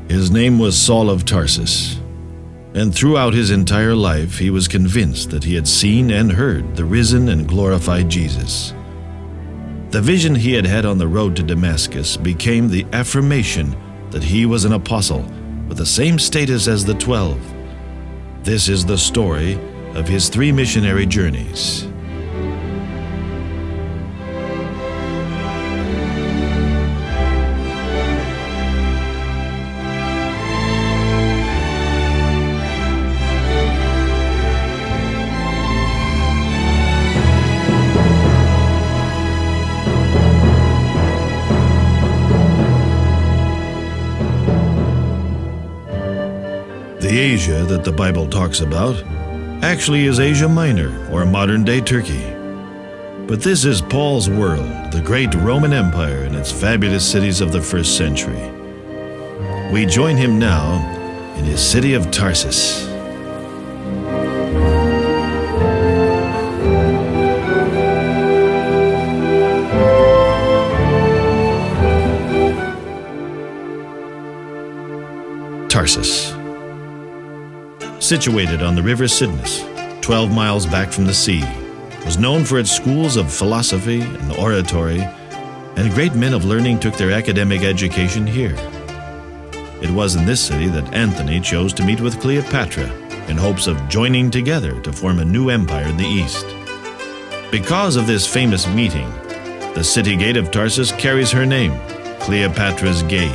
His name was Saul of Tarsus, and throughout his entire life he was convinced that he had seen and heard the risen and glorified Jesus. The vision he had had on the road to Damascus became the affirmation that he was an apostle with the same status as the 12. This is the story of his 3 missionary journeys. The Asia that the Bible talks about actually is Asia Minor, or modern-day Turkey. But this is Paul's world, the great Roman Empire and its fabulous cities of the first century. We join him now in his city of Tarsus. Tarsus. Situated on the river Cydnus, 12 miles back from the sea, was known for its schools of philosophy and oratory, and great men of learning took their academic education here. It was in this city that Antony chose to meet with Cleopatra in hopes of joining together to form a new empire in the east. Because of this famous meeting, the city gate of Tarsus carries her name, Cleopatra's Gate.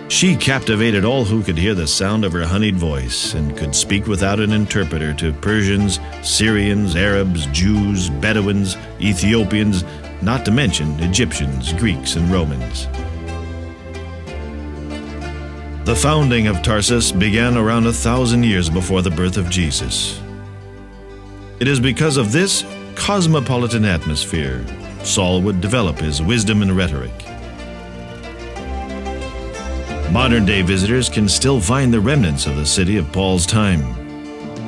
She captivated all who could hear the sound of her honeyed voice and could speak without an interpreter to Persians, Syrians, Arabs, Jews, Bedouins, Ethiopians, not to mention Egyptians, Greeks, and Romans. The founding of Tarsus began around 1,000 years before the birth of Jesus. It is because of this cosmopolitan atmosphere Saul would develop his wisdom and rhetoric. Modern-day visitors can still find the remnants of the city of Paul's time.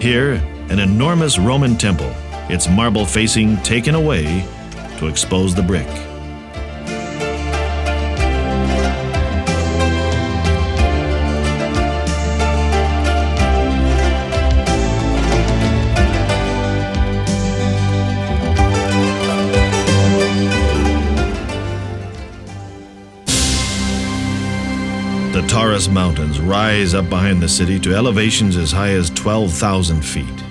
Here, an enormous Roman temple, its marble facing taken away to expose the brick. The Taurus Mountains rise up behind the city to elevations as high as 12,000 feet.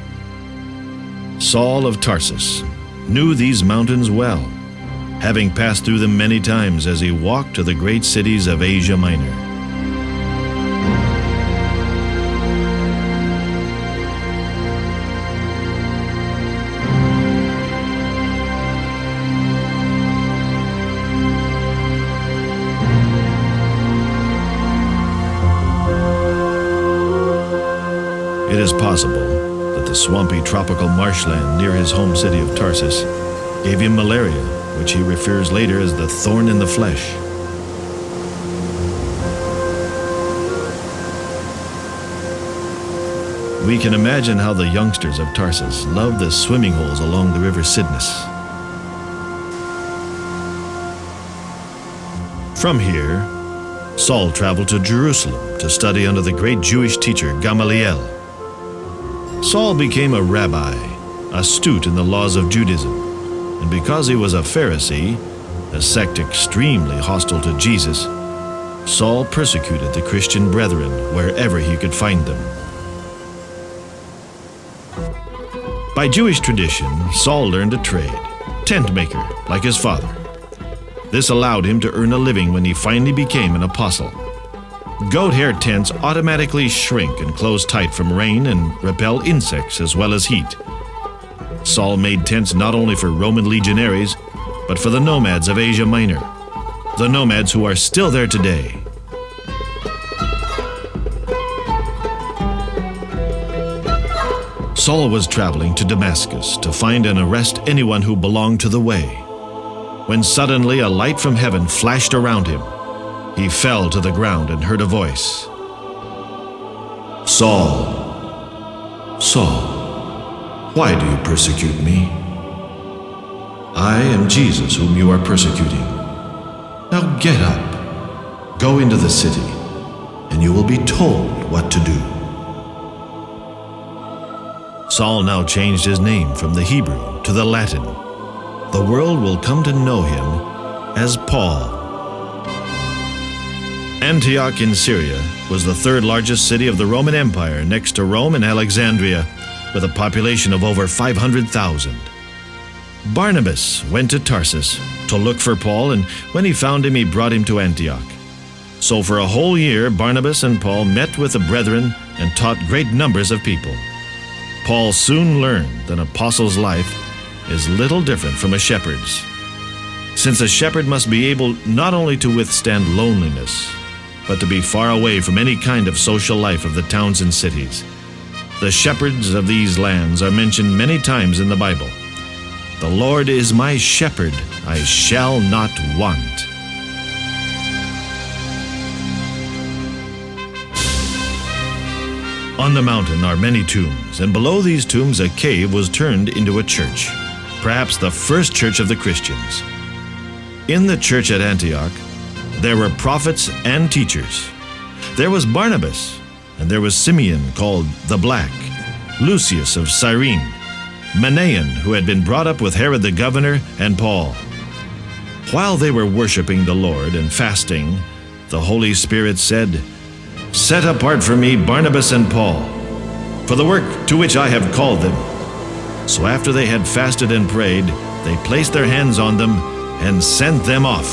Saul of Tarsus knew these mountains well, having passed through them many times as he walked to the great cities of Asia Minor. It is possible that the swampy tropical marshland near his home city of Tarsus gave him malaria, which he refers later as the thorn in the flesh. We can imagine how the youngsters of Tarsus loved the swimming holes along the river Cydnus. From here, Saul traveled to Jerusalem to study under the great Jewish teacher Gamaliel. Saul became a rabbi, astute in the laws of Judaism, and because he was a Pharisee, a sect extremely hostile to Jesus, Saul persecuted the Christian brethren wherever he could find them. By Jewish tradition, Saul learned a trade, tent maker, like his father. This allowed him to earn a living when he finally became an apostle. Goat hair tents automatically shrink and close tight from rain and repel insects as well as heat. Saul made tents not only for Roman legionaries, but for the nomads of Asia Minor, the nomads who are still there today. Saul was traveling to Damascus to find and arrest anyone who belonged to the way, when suddenly a light from heaven flashed around him. He fell to the ground and heard a voice. "Saul, Saul, why do you persecute me? I am Jesus whom you are persecuting. Now get up, go into the city, and you will be told what to do. Saul now changed his name from the Hebrew to the Latin. The world will come to know him as Paul. Antioch in Syria was the third largest city of the Roman Empire, next to Rome and Alexandria, with a population of over 500,000. Barnabas went to Tarsus to look for Paul, and when he found him, he brought him to Antioch. So for a whole year, Barnabas and Paul met with the brethren and taught great numbers of people. Paul soon learned that an apostle's life is little different from a shepherd's, since a shepherd must be able not only to withstand loneliness, but to be far away from any kind of social life of the towns and cities. The shepherds of these lands are mentioned many times in the Bible. The Lord is my shepherd, I shall not want. On the mountain are many tombs, and below these tombs a cave was turned into a church, perhaps the first church of the Christians. In the church at Antioch, there were prophets and teachers. There was Barnabas, and there was Simeon called the Black, Lucius of Cyrene, Manaen, who had been brought up with Herod the governor, and Paul. While they were worshiping the Lord and fasting, the Holy Spirit said, "Set apart for me Barnabas and Paul, for the work to which I have called them." So after they had fasted and prayed, they placed their hands on them and sent them off.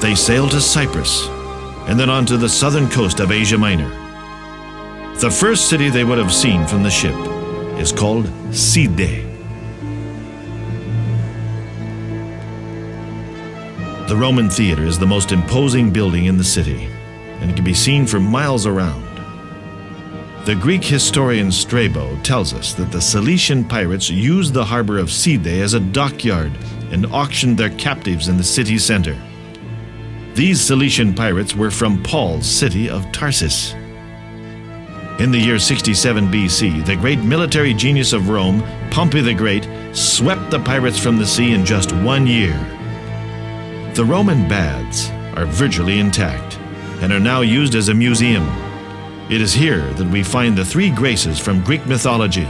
They sailed to Cyprus, and then on to the southern coast of Asia Minor. The first city they would have seen from the ship is called Sidde. The Roman theater is the most imposing building in the city, and it can be seen for miles around. The Greek historian Strabo tells us that the Cilician pirates used the harbor of Sidde as a dockyard and auctioned their captives in the city center. These Cilician pirates were from Paul's city of Tarsus. In the year 67 BC, the great military genius of Rome, Pompey the Great, swept the pirates from the sea in just 1 year. The Roman baths are virtually intact and are now used as a museum. It is here that we find the three graces from Greek mythology.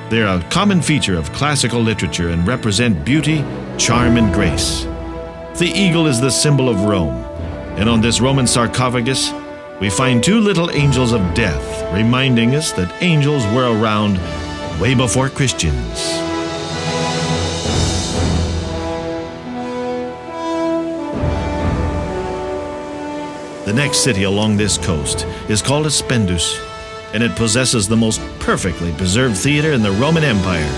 They are a common feature of classical literature and represent beauty, charm, and grace. The eagle is the symbol of Rome, and on this Roman sarcophagus, we find two little angels of death, reminding us that angels were around way before Christians. The next city along this coast is called Aspendus, and it possesses the most perfectly preserved theater in the Roman Empire.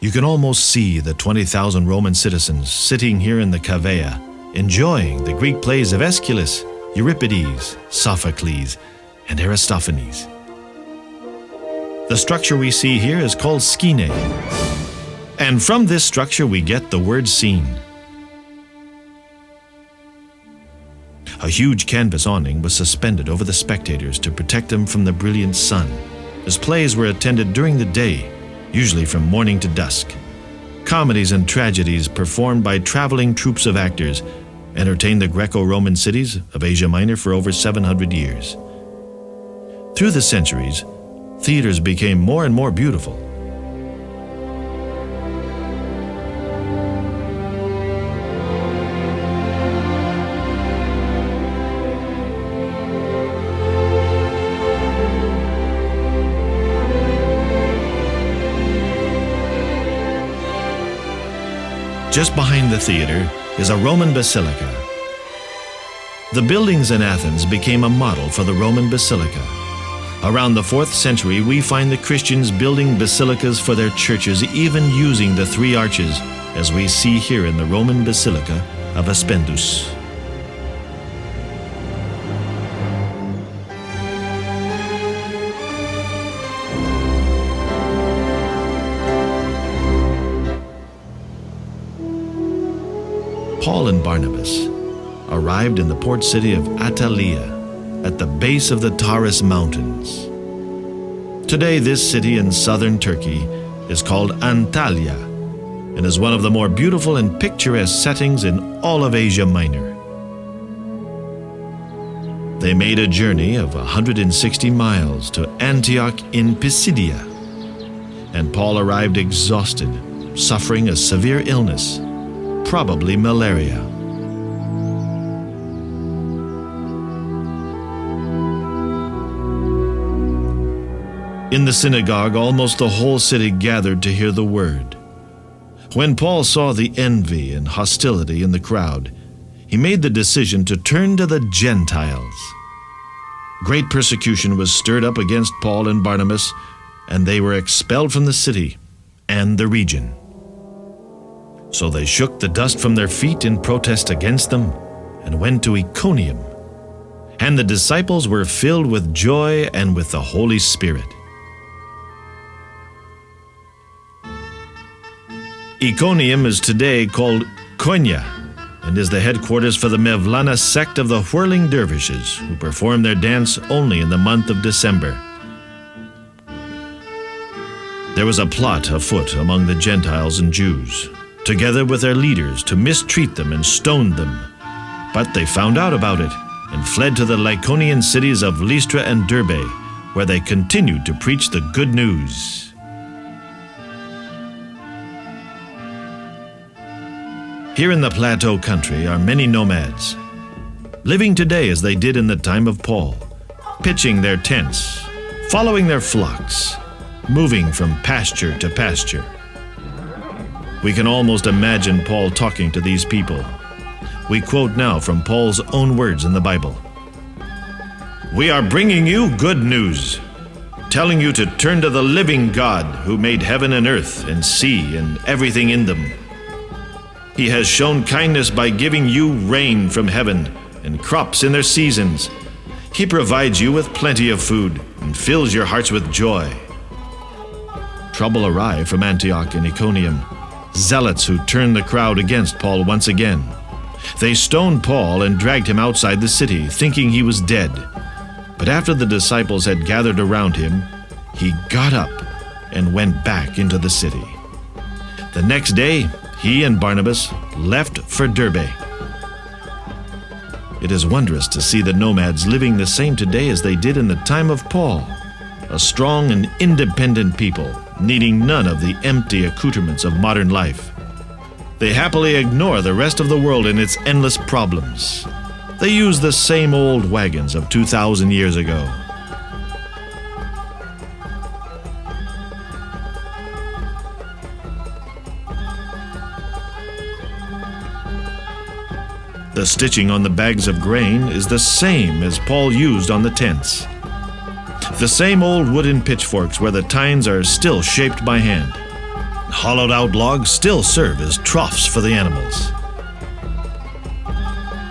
You can almost see the 20,000 Roman citizens sitting here in the Cavea, enjoying the Greek plays of Aeschylus, Euripides, Sophocles, and Aristophanes. The structure we see here is called skene, and from this structure we get the word scene. A huge canvas awning was suspended over the spectators to protect them from the brilliant sun, as plays were attended during the day, usually from morning to dusk. Comedies and tragedies performed by traveling troupes of actors entertained the Greco-Roman cities of Asia Minor for over 700 years. Through the centuries, theaters became more and more beautiful. Just behind the theater is a Roman basilica. The buildings in Athens became a model for the Roman basilica. Around the 4th century, we find the Christians building basilicas for their churches, even using the 3 arches, as we see here in the Roman Basilica of Aspendus. Paul and Barnabas arrived in the port city of Attalia at the base of the Taurus Mountains. Today, this city in southern Turkey is called Antalya and is one of the more beautiful and picturesque settings in all of Asia Minor. They made a journey of 160 miles to Antioch in Pisidia, and Paul arrived exhausted, suffering a severe illness, probably malaria. In the synagogue, almost the whole city gathered to hear the word. When Paul saw the envy and hostility in the crowd, he made the decision to turn to the Gentiles. Great persecution was stirred up against Paul and Barnabas, and they were expelled from the city and the region. So they shook the dust from their feet in protest against them and went to Iconium. And the disciples were filled with joy and with the Holy Spirit. Iconium is today called Konya and is the headquarters for the Mevlana sect of the whirling dervishes who perform their dance only in the month of December. There was a plot afoot among the Gentiles and Jews, together with their leaders, to mistreat them and stone them. But they found out about it and fled to the Lycaonian cities of Lystra and Derbe, where they continued to preach the good news. Here in the Plateau country are many nomads, living today as they did in the time of Paul, pitching their tents, following their flocks, moving from pasture to pasture. We can almost imagine Paul talking to these people. We quote now from Paul's own words in the Bible. "We are bringing you good news, telling you to turn to the living God who made heaven and earth and sea and everything in them. He has shown kindness by giving you rain from heaven and crops in their seasons. He provides you with plenty of food and fills your hearts with joy." Trouble arrived from Antioch and Iconium, zealots who turned the crowd against Paul once again. They stoned Paul and dragged him outside the city, thinking he was dead. But after the disciples had gathered around him, he got up and went back into the city. The next day, he and Barnabas left for Derbe. It is wondrous to see the nomads living the same today as they did in the time of Paul, a strong and independent people, needing none of the empty accoutrements of modern life. They happily ignore the rest of the world and its endless problems. They use the same old wagons of 2,000 years ago. The stitching on the bags of grain is the same as Paul used on the tents. The same old wooden pitchforks where the tines are still shaped by hand. Hollowed out logs still serve as troughs for the animals.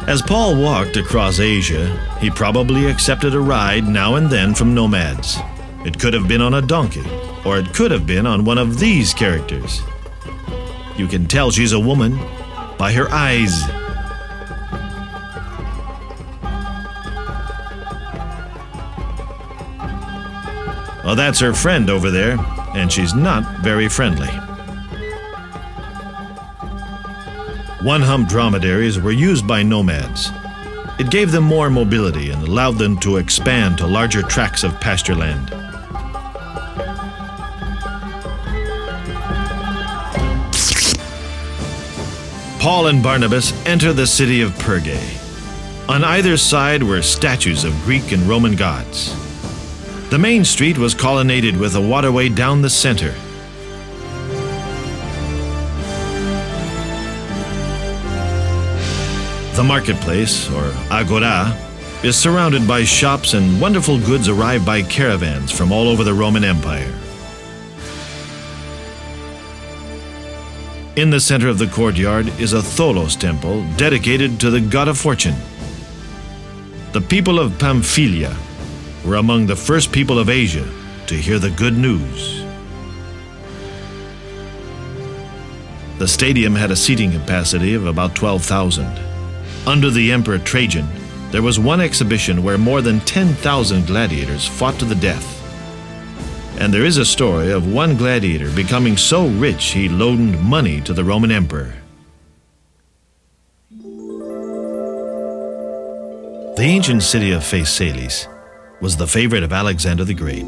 As Paul walked across Asia, he probably accepted a ride now and then from nomads. It could have been on a donkey, or it could have been on one of these characters. You can tell she's a woman by her eyes. Well, that's her friend over there, and she's not very friendly. One-hump dromedaries were used by nomads. It gave them more mobility and allowed them to expand to larger tracts of pasture land. Paul and Barnabas enter the city of Perge. On either side were statues of Greek and Roman gods. The main street was colonnaded with a waterway down the center. The marketplace, or agora, is surrounded by shops, and wonderful goods arrive by caravans from all over the Roman Empire. In the center of the courtyard is a Tholos temple dedicated to the god of fortune. The people of Pamphylia were among the first people of Asia to hear the good news. The stadium had a seating capacity of about 12,000. Under the Emperor Trajan, there was one exhibition where more than 10,000 gladiators fought to the death. And there is a story of one gladiator becoming so rich he loaned money to the Roman emperor. The ancient city of Phasaelis was the favorite of Alexander the Great.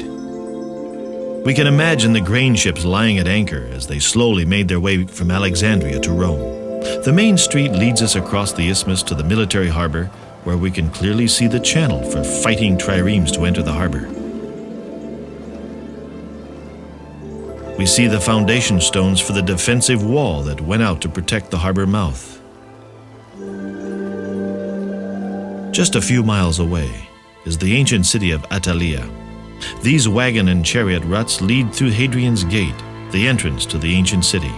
We can imagine the grain ships lying at anchor as they slowly made their way from Alexandria to Rome. The main street leads us across the isthmus to the military harbor, where we can clearly see the channel for fighting triremes to enter the harbor. We see the foundation stones for the defensive wall that went out to protect the harbor mouth. Just a few miles away is the ancient city of Attalia. These wagon and chariot ruts lead through Hadrian's Gate, the entrance to the ancient city.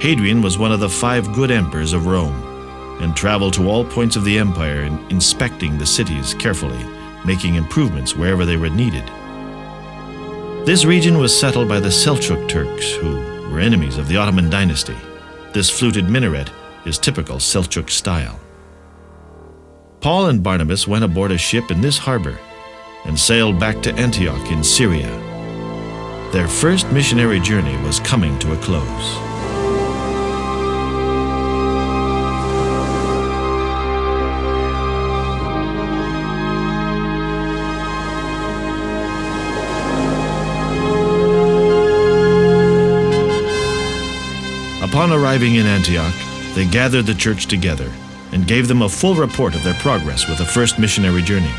Hadrian was one of the 5 good emperors of Rome and traveled to all points of the empire, inspecting the cities carefully, making improvements wherever they were needed. This region was settled by the Seljuk Turks, who were enemies of the Ottoman dynasty. This fluted minaret is typical Seljuk style. Paul and Barnabas went aboard a ship in this harbor and sailed back to Antioch in Syria. Their first missionary journey was coming to a close. Upon arriving in Antioch, they gathered the church together and gave them a full report of their progress with the first missionary journey.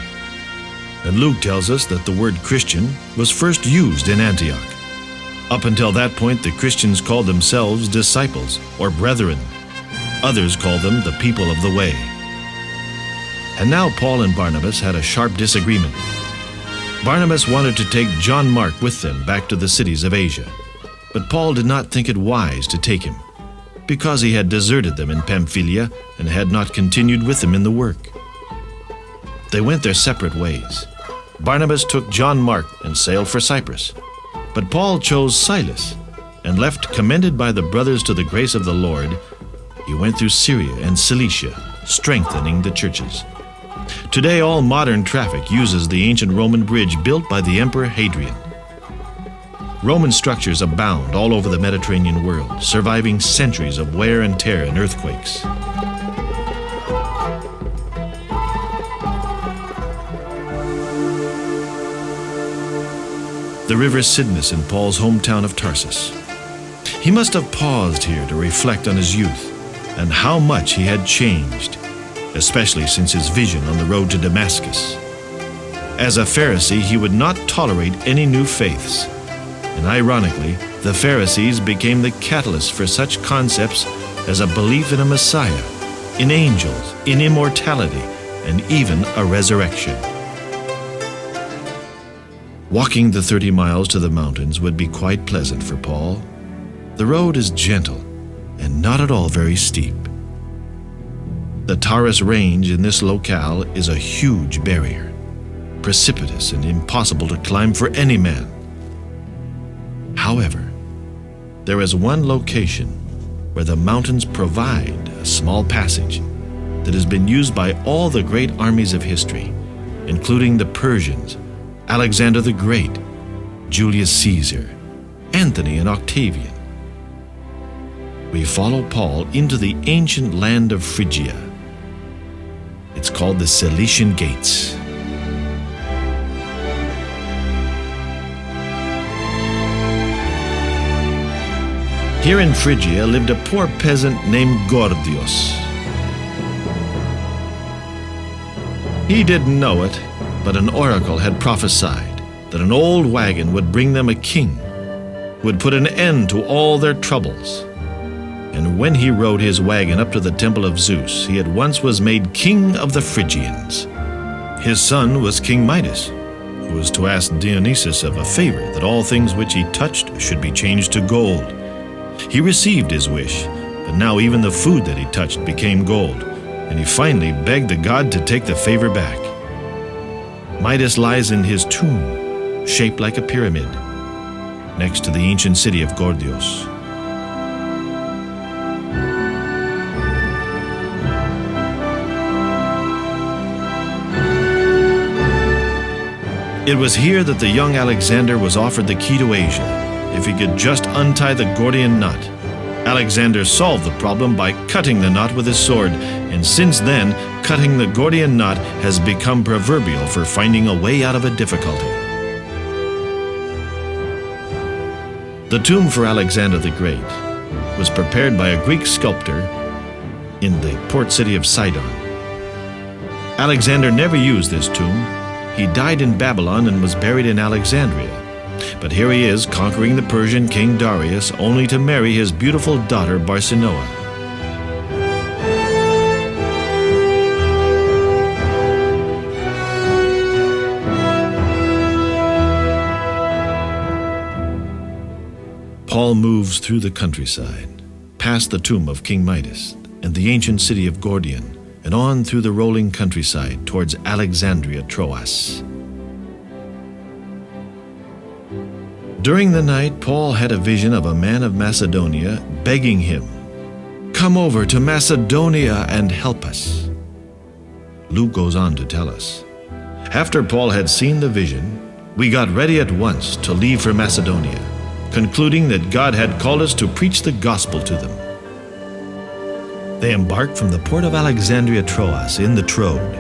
And Luke tells us that the word Christian was first used in Antioch. Up until that point, the Christians called themselves disciples or brethren. Others called them the people of the way. And now Paul and Barnabas had a sharp disagreement. Barnabas wanted to take John Mark with them back to the cities of Asia, but Paul did not think it wise to take him, because he had deserted them in Pamphylia and had not continued with them in the work. They went their separate ways. Barnabas took John Mark and sailed for Cyprus, but Paul chose Silas and left commended by the brothers to the grace of the Lord. He went through Syria and Cilicia, strengthening the churches. Today, all modern traffic uses the ancient Roman bridge built by the Emperor Hadrian. Roman structures abound all over the Mediterranean world, surviving centuries of wear and tear and earthquakes. The river Cydnus in Paul's hometown of Tarsus. He must have paused here to reflect on his youth and how much he had changed, especially since his vision on the road to Damascus. As a Pharisee, he would not tolerate any new faiths. And ironically, the Pharisees became the catalyst for such concepts as a belief in a Messiah, in angels, in immortality, and even a resurrection. Walking the 30 miles to the mountains would be quite pleasant for Paul. The road is gentle and not at all very steep. The Taurus Range in this locale is a huge barrier, precipitous and impossible to climb for any man. However, there is one location where the mountains provide a small passage that has been used by all the great armies of history, including the Persians, Alexander the Great, Julius Caesar, Anthony and Octavian. We follow Paul into the ancient land of Phrygia. It's called the Cilician Gates. Here in Phrygia lived a poor peasant named Gordios. He didn't know it, but an oracle had prophesied that an old wagon would bring them a king, would put an end to all their troubles. And when he rode his wagon up to the temple of Zeus, he at once was made king of the Phrygians. His son was King Midas, who was to ask Dionysus of a favor that all things which he touched should be changed to gold. He received his wish, but now even the food that he touched became gold, and he finally begged the god to take the favor back. Midas lies in his tomb, shaped like a pyramid, next to the ancient city of Gordios. It was here that the young Alexander was offered the key to Asia, if he could just untie the Gordian knot. Alexander solved the problem by cutting the knot with his sword, and since then, cutting the Gordian knot has become proverbial for finding a way out of a difficulty. The tomb for Alexander the Great was prepared by a Greek sculptor in the port city of Sidon. Alexander never used this tomb. He died in Babylon and was buried in Alexandria. But here he is, conquering the Persian king Darius, only to marry his beautiful daughter Barsinoa. Paul moves through the countryside, past the tomb of King Midas and the ancient city of Gordian, and on through the rolling countryside towards Alexandria, Troas. During the night, Paul had a vision of a man of Macedonia begging him, "Come over to Macedonia and help us." Luke goes on to tell us, after Paul had seen the vision, we got ready at once to leave for Macedonia, concluding that God had called us to preach the gospel to them. They embarked from the port of Alexandria, Troas, in the Troad,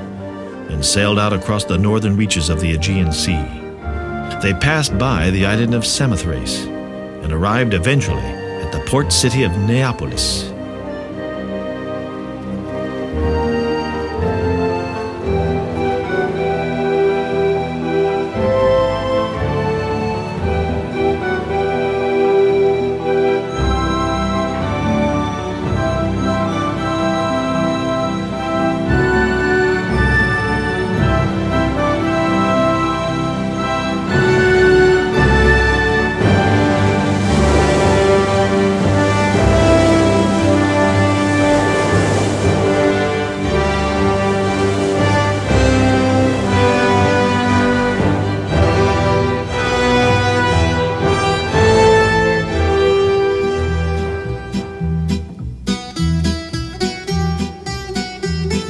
and sailed out across the northern reaches of the Aegean Sea. They passed by the island of Samothrace and arrived eventually at the port city of Neapolis.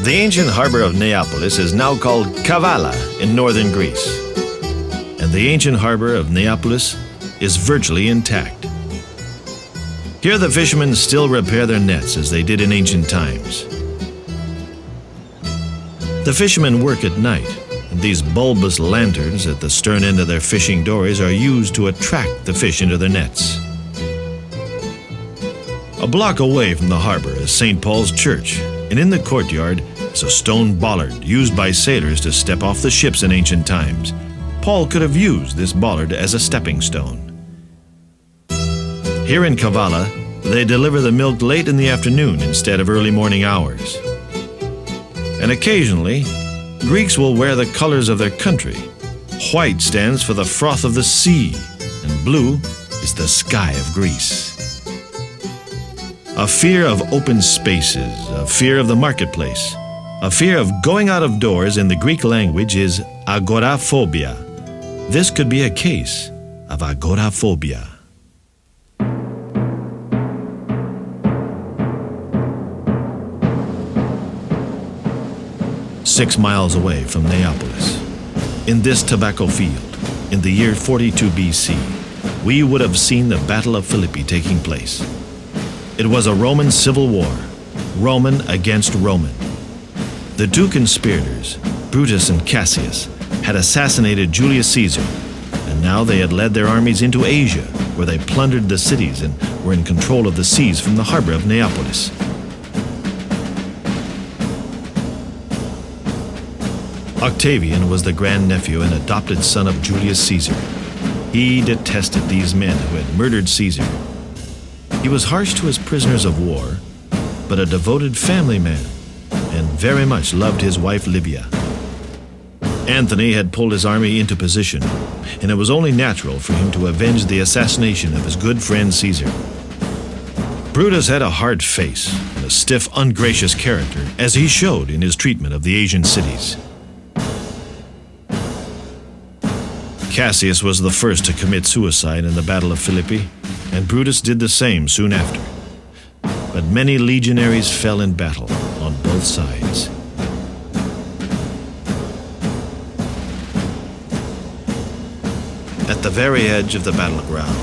The ancient harbor of Neapolis is now called Kavala in northern Greece, and the ancient harbor of Neapolis is virtually intact. Here the fishermen still repair their nets as they did in ancient times. The fishermen work at night, and these bulbous lanterns at the stern end of their fishing dories are used to attract the fish into their nets. A block away from the harbor is St. Paul's Church, and in the courtyard is a stone bollard used by sailors to step off the ships in ancient times. Paul could have used this bollard as a stepping stone. Here in Kavala, they deliver the milk late in the afternoon instead of early morning hours. And occasionally, Greeks will wear the colors of their country. White stands for the froth of the sea, and blue is the sky of Greece. A fear of open spaces, a fear of the marketplace, a fear of going out of doors in the Greek language is agoraphobia. This could be a case of agoraphobia. "6 miles away from Neapolis, in this tobacco field, in the year 42 BC, we would have seen the Battle of Philippi taking place. It was a Roman civil war, Roman against Roman. The two conspirators, Brutus and Cassius, had assassinated Julius Caesar, and now they had led their armies into Asia, where they plundered the cities and were in control of the seas from the harbor of Neapolis. Octavian was the grandnephew and adopted son of Julius Caesar. He detested these men who had murdered Caesar. He was harsh to his prisoners of war, but a devoted family man, and very much loved his wife Livia. Anthony had pulled his army into position, and it was only natural for him to avenge the assassination of his good friend Caesar. Brutus had a hard face and a stiff, ungracious character, as he showed in his treatment of the Asian cities. Cassius was the first to commit suicide in the Battle of Philippi, and Brutus did the same soon after. But many legionaries fell in battle on both sides. At the very edge of the battleground,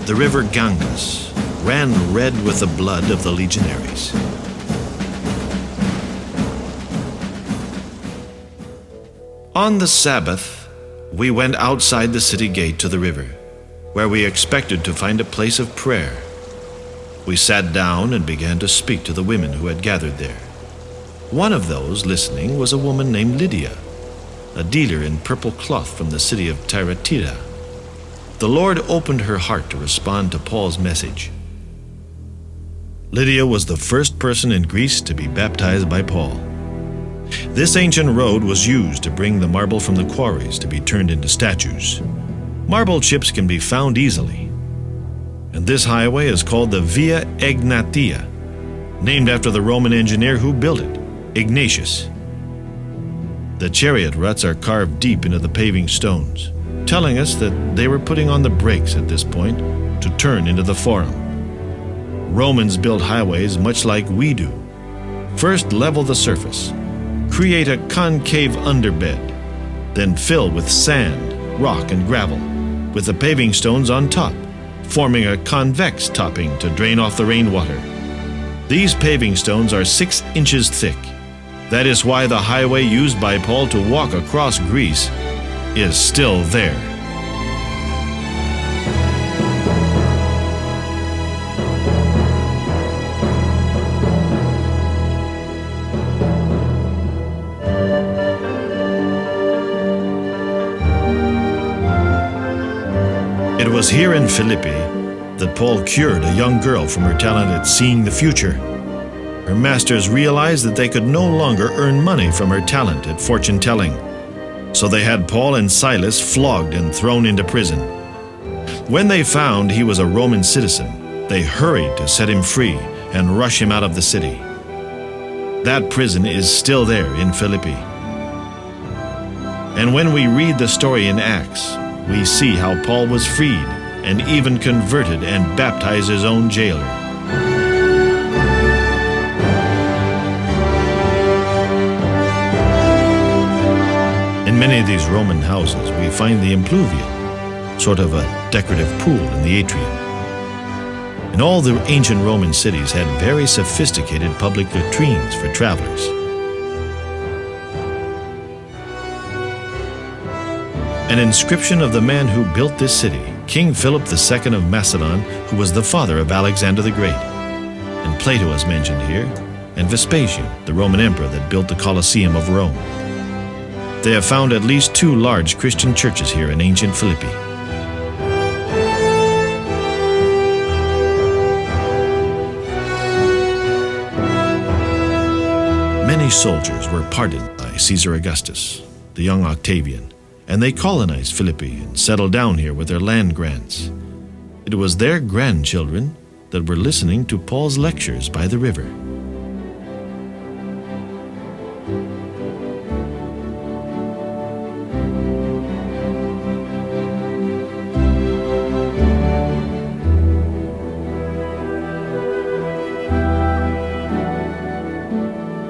the river Ganges ran red with the blood of the legionaries. On the Sabbath, we went outside the city gate to the river, where we expected to find a place of prayer. We sat down and began to speak to the women who had gathered there. One of those listening was a woman named Lydia, a dealer in purple cloth from the city of Thyatira. The Lord opened her heart to respond to Paul's message. Lydia was the first person in Greece to be baptized by Paul. This ancient road was used to bring the marble from the quarries to be turned into statues. Marble chips can be found easily, and this highway is called the Via Egnatia, named after the Roman engineer who built it, Ignatius. The chariot ruts are carved deep into the paving stones, telling us that they were putting on the brakes at this point to turn into the Forum. Romans built highways much like we do. First level the surface, create a concave underbed, then fill with sand, rock, and gravel, with the paving stones on top, forming a convex topping to drain off the rainwater. These paving stones are 6 inches thick. That is why the highway used by Paul to walk across Greece is still there. It was here in Philippi that Paul cured a young girl from her talent at seeing the future. Her masters realized that they could no longer earn money from her talent at fortune-telling, so they had Paul and Silas flogged and thrown into prison. When they found he was a Roman citizen, they hurried to set him free and rush him out of the city. That prison is still there in Philippi. And when we read the story in Acts, we see how Paul was freed and even converted and baptized his own jailer. In many of these Roman houses, we find the impluvium, sort of a decorative pool in the atrium. And all the ancient Roman cities had very sophisticated public latrines for travelers. An inscription of the man who built this city, King Philip II of Macedon, who was the father of Alexander the Great. And Plato is mentioned here, and Vespasian, the Roman emperor that built the Colosseum of Rome. They have found at least 2 large Christian churches here in ancient Philippi. Many soldiers were pardoned by Caesar Augustus, the young Octavian, and they colonized Philippi and settled down here with their land grants. It was their grandchildren that were listening to Paul's lectures by the river.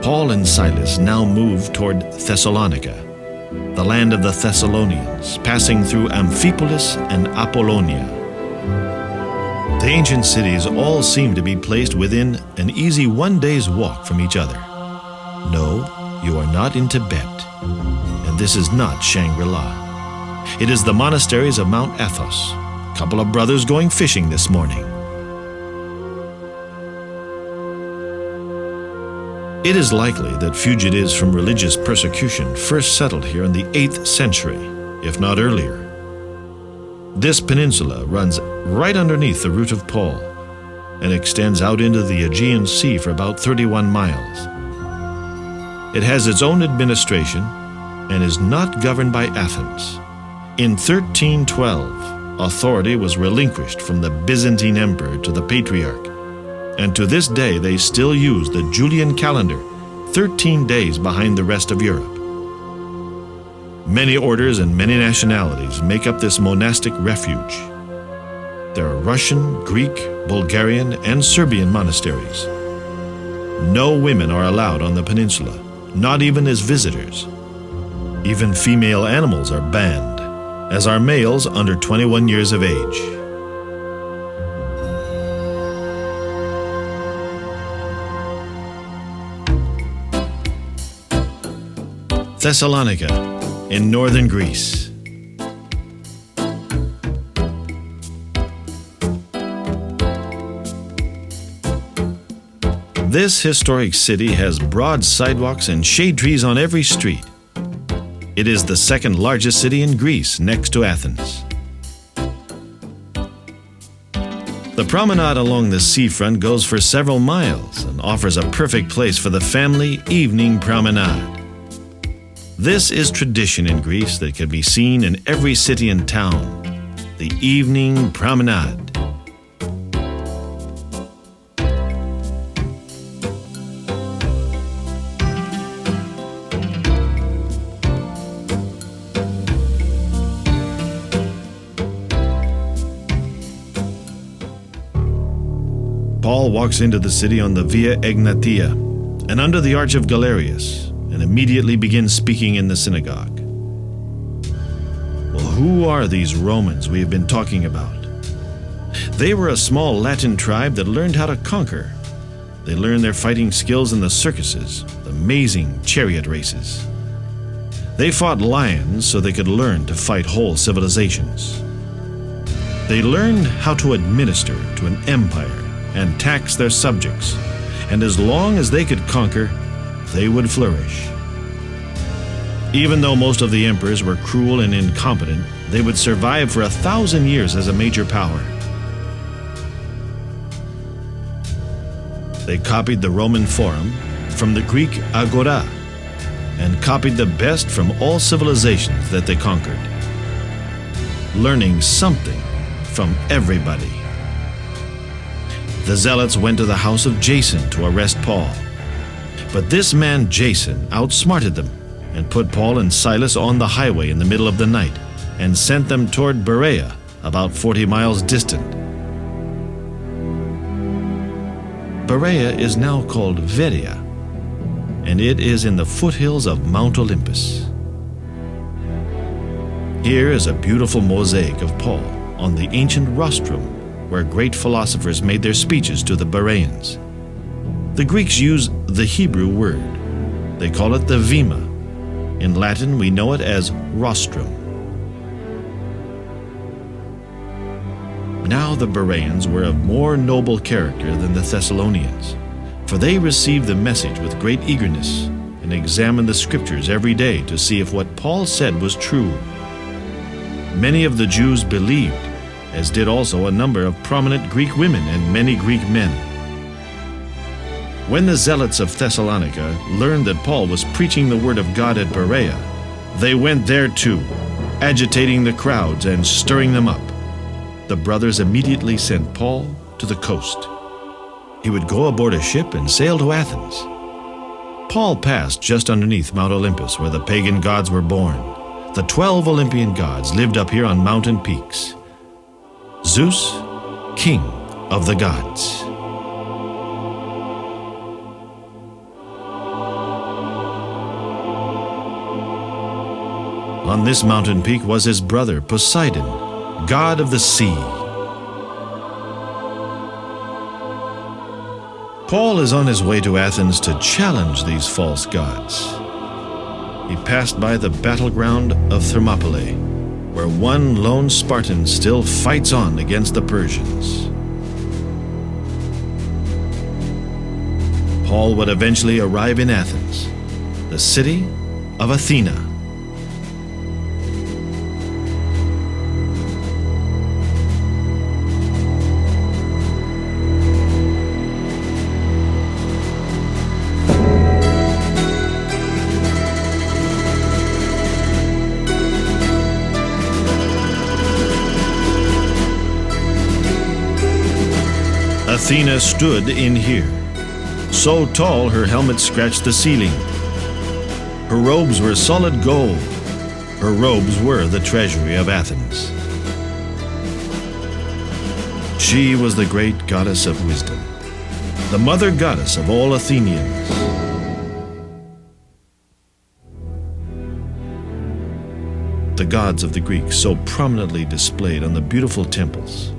Paul and Silas now moved toward Thessalonica, the land of the Thessalonians, passing through Amphipolis and Apollonia. The ancient cities all seem to be placed within an easy 1 day's walk from each other. No, you are not in Tibet, and this is not Shangri-La. It is the monasteries of Mount Athos, a couple of brothers going fishing this morning. It is likely that fugitives from religious persecution first settled here in the 8th century, if not earlier. This peninsula runs right underneath the route of Paul and extends out into the Aegean Sea for about 31 miles. It has its own administration and is not governed by Athens. In 1312, authority was relinquished from the Byzantine emperor to the patriarch, and to this day they still use the Julian calendar, 13 days behind the rest of Europe. Many orders and many nationalities make up this monastic refuge. There are Russian, Greek, Bulgarian, and Serbian monasteries. No women are allowed on the peninsula, not even as visitors. Even female animals are banned, as are males under 21 years of age. Thessalonica, in northern Greece. This historic city has broad sidewalks and shade trees on every street. It is the second largest city in Greece, next to Athens. The promenade along the seafront goes for several miles and offers a perfect place for the family evening promenade. This is tradition in Greece that can be seen in every city and town, the evening promenade. Paul walks into the city on the Via Egnatia and under the Arch of Galerius and immediately begins speaking in the synagogue. Well, who are these Romans we have been talking about? They were a small Latin tribe that learned how to conquer. They learned their fighting skills in the circuses, the amazing chariot races. They fought lions so they could learn to fight whole civilizations. They learned how to administer to an empire and tax their subjects, and as long as they could conquer, they would flourish. Even though most of the emperors were cruel and incompetent, they would survive for 1,000 years as a major power. They copied the Roman Forum from the Greek Agora, and copied the best from all civilizations that they conquered, learning something from everybody. The Zealots went to the house of Jason to arrest Paul. But this man Jason outsmarted them and put Paul and Silas on the highway in the middle of the night and sent them toward Berea, about 40 miles distant. Berea is now called Veria, and it is in the foothills of Mount Olympus. Here is a beautiful mosaic of Paul on the ancient rostrum, where great philosophers made their speeches to the Bereans. The Greeks use the Hebrew word. They call it the vima. In Latin, we know it as rostrum. Now the Bereans were of more noble character than the Thessalonians, for they received the message with great eagerness and examined the scriptures every day to see if what Paul said was true. Many of the Jews believed, as did also a number of prominent Greek women and many Greek men. When the Zealots of Thessalonica learned that Paul was preaching the word of God at Berea, they went there too, agitating the crowds and stirring them up. The brothers immediately sent Paul to the coast. He would go aboard a ship and sail to Athens. Paul passed just underneath Mount Olympus, where the pagan gods were born. The 12 Olympian gods lived up here on mountain peaks. Zeus, king of the gods. On this mountain peak was his brother Poseidon, god of the sea. Paul is on his way to Athens to challenge these false gods. He passed by the battleground of Thermopylae, where one lone Spartan still fights on against the Persians. Paul would eventually arrive in Athens, the city of Athena. Athena stood in here, so tall her helmet scratched the ceiling. Her robes were solid gold. Her robes were the treasury of Athens. She was the great goddess of wisdom, the mother goddess of all Athenians. The gods of the Greeks so prominently displayed on the beautiful temples.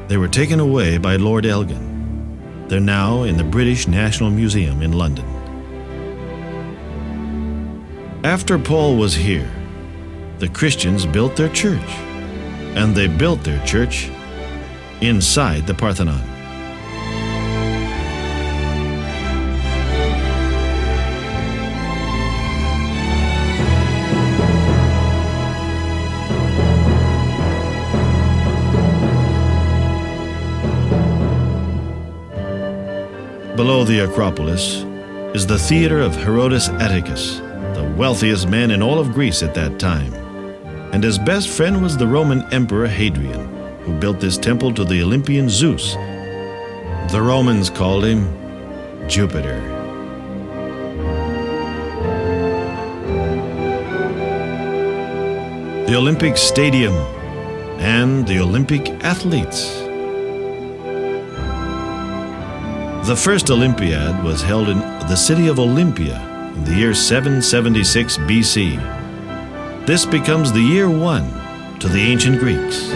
They were taken away by Lord Elgin. They're now in the British National Museum in London. After Paul was here, the Christians built their church, and they built their church inside the Parthenon. Below the Acropolis is the theater of Herodes Atticus, the wealthiest man in all of Greece at that time. And his best friend was the Roman Emperor Hadrian, who built this temple to the Olympian Zeus. The Romans called him Jupiter. The Olympic Stadium and the Olympic athletes. The first Olympiad was held in the city of Olympia in the year 776 BC. This becomes the year 1 to the ancient Greeks.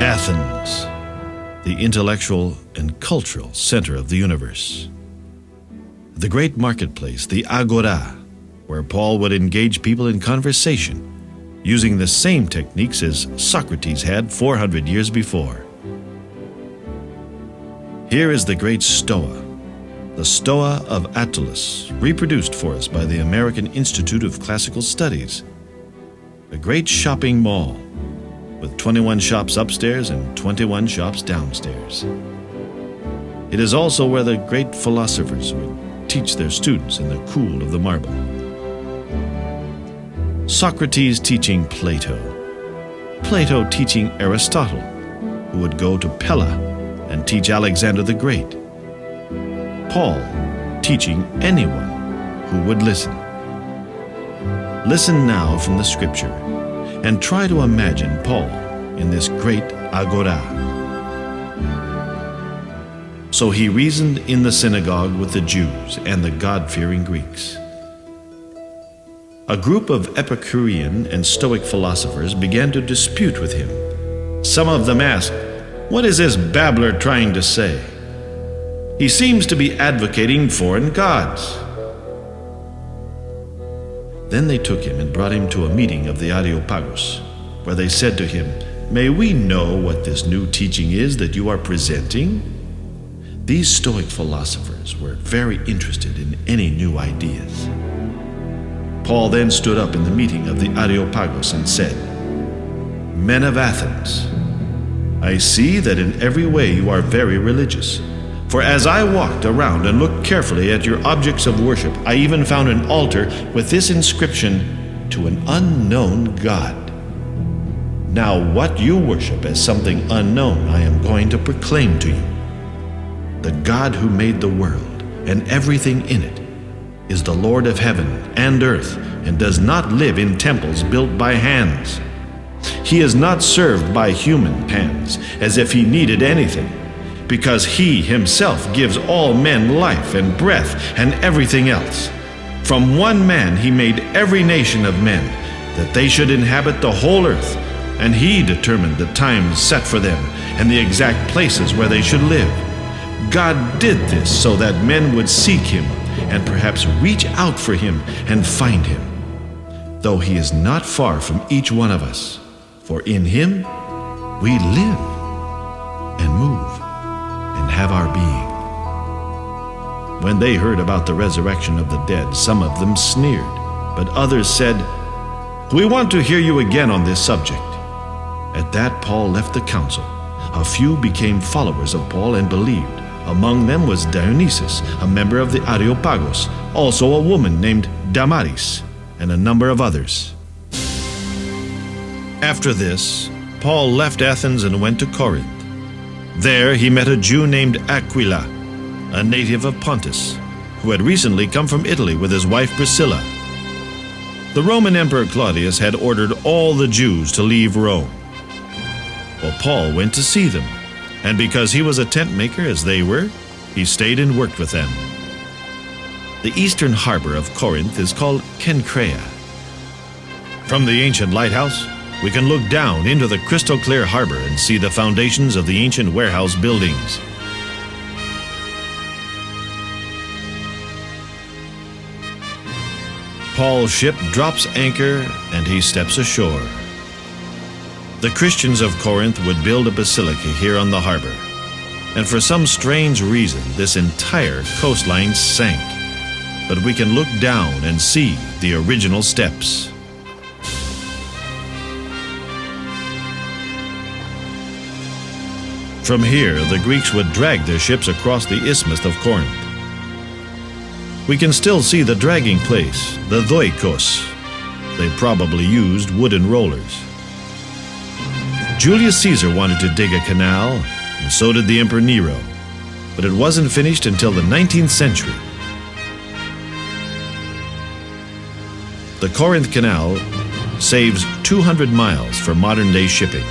Athens, the intellectual and cultural center of the universe. The great marketplace, the Agora, where Paul would engage people in conversation, using the same techniques as Socrates had 400 years before. Here is the great Stoa, the Stoa of Attalus, reproduced for us by the American Institute of Classical Studies. A great shopping mall, with 21 shops upstairs and 21 shops downstairs. It is also where the great philosophers would teach their students in the cool of the marble. Socrates teaching Plato, Plato teaching Aristotle, who would go to Pella and teach Alexander the Great. Paul teaching anyone who would listen. Listen now from the scripture and try to imagine Paul in this great agora. So he reasoned in the synagogue with the Jews and the God-fearing Greeks. A group of Epicurean and Stoic philosophers began to dispute with him. Some of them asked, "What is this babbler trying to say? He seems to be advocating foreign gods." Then they took him and brought him to a meeting of the Areopagus, where they said to him, "May we know what this new teaching is that you are presenting?" These Stoic philosophers were very interested in any new ideas. Paul then stood up in the meeting of the Areopagus and said, "Men of Athens, I see that in every way you are very religious. For as I walked around and looked carefully at your objects of worship, I even found an altar with this inscription, 'To an unknown God.' Now what you worship as something unknown, I am going to proclaim to you. The God who made the world and everything in it is the Lord of heaven and earth and does not live in temples built by hands. He is not served by human hands as if he needed anything, because he himself gives all men life and breath and everything else. From one man he made every nation of men, that they should inhabit the whole earth, and he determined the times set for them and the exact places where they should live. God did this so that men would seek him and perhaps reach out for him and find him, though he is not far from each one of us, for in him we live and move and have our being." When they heard about the resurrection of the dead, some of them sneered, but others said, "We want to hear you again on this subject." At that, Paul left the council. A few became followers of Paul and believed, Among them was Dionysus, a member of the Areopagos, also a woman named Damaris, and a number of others. After this, Paul left Athens and went to Corinth. There he met a Jew named Aquila, a native of Pontus, who had recently come from Italy with his wife Priscilla. The Roman Emperor Claudius had ordered all the Jews to leave Rome. Well, Paul went to see them, and because he was a tent maker as they were, he stayed and worked with them. The eastern harbor of Corinth is called Cenchreae. From the ancient lighthouse, we can look down into the crystal-clear harbor and see the foundations of the ancient warehouse buildings. Paul's ship drops anchor and he steps ashore. The Christians of Corinth would build a basilica here on the harbor, and for some strange reason this entire coastline sank. But we can look down and see the original steps. From here, the Greeks would drag their ships across the isthmus of Corinth. We can still see the dragging place, the doikos. They probably used wooden rollers. Julius Caesar wanted to dig a canal, and so did the Emperor Nero, but it wasn't finished until the 19th century. The Corinth Canal saves 200 miles for modern-day shipping.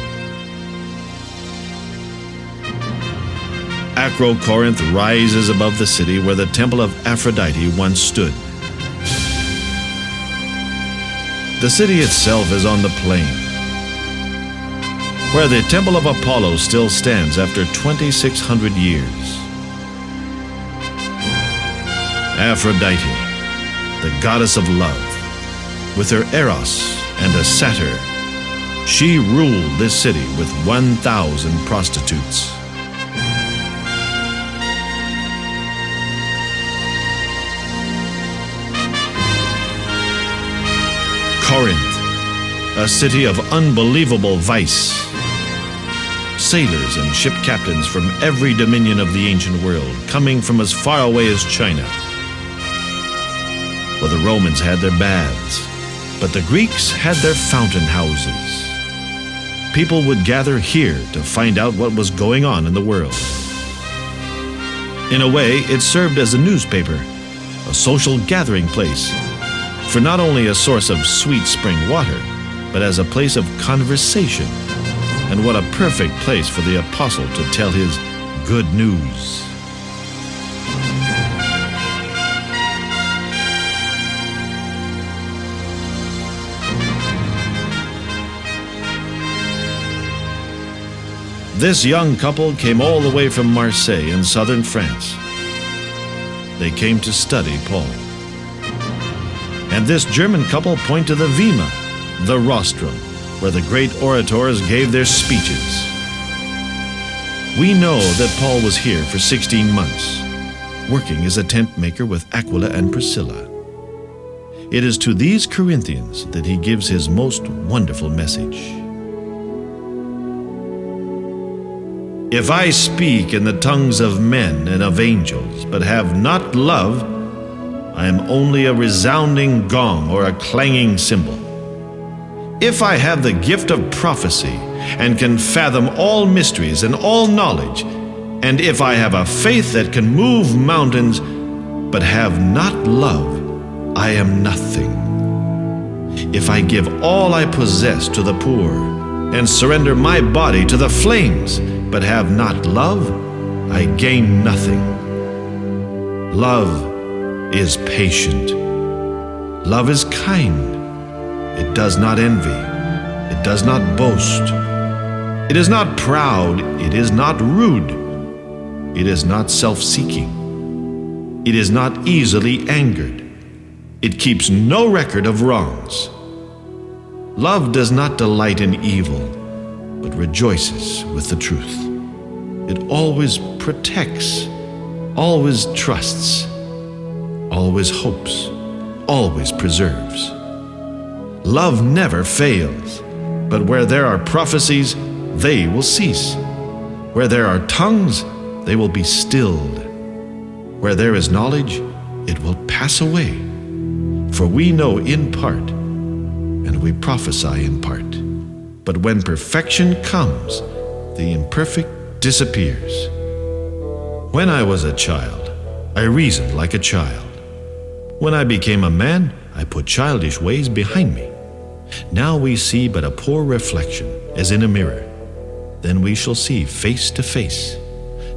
Acro-Corinth rises above the city where the temple of Aphrodite once stood. The city itself is on the plain, where the temple of Apollo still stands after 2,600 years. Aphrodite, the goddess of love, with her Eros and a satyr, she ruled this city with 1,000 prostitutes. Corinth, a city of unbelievable vice. Sailors and ship captains from every dominion of the ancient world, coming from as far away as China. Well, the Romans had their baths, but the Greeks had their fountain houses. People would gather here to find out what was going on in the world. In a way, it served as a newspaper, a social gathering place, for not only a source of sweet spring water, but as a place of conversation. And what a perfect place for the apostle to tell his good news. This young couple came all the way from Marseille in southern France. They came to study Paul. And this German couple point to the Vima, the rostrum, where the great orators gave their speeches. We know that Paul was here for 16 months, working as a tent maker with Aquila and Priscilla. It is to these Corinthians that he gives his most wonderful message. If I speak in the tongues of men and of angels, but have not love, I am only a resounding gong or a clanging cymbal. If I have the gift of prophecy and can fathom all mysteries and all knowledge, and if I have a faith that can move mountains, but have not love, I am nothing. If I give all I possess to the poor and surrender my body to the flames, but have not love, I gain nothing. Love is patient. Love is kind. It does not envy. It does not boast. It is not proud. It is not rude. It is not self-seeking. It is not easily angered. It keeps no record of wrongs. Love does not delight in evil, but rejoices with the truth. It always protects, always trusts, always hopes, always preserves. Love never fails, but where there are prophecies, they will cease. Where there are tongues, they will be stilled. Where there is knowledge, it will pass away. For we know in part, and we prophesy in part. But when perfection comes, the imperfect disappears. When I was a child, I reasoned like a child. When I became a man, I put childish ways behind me. Now we see but a poor reflection, as in a mirror. Then we shall see face to face.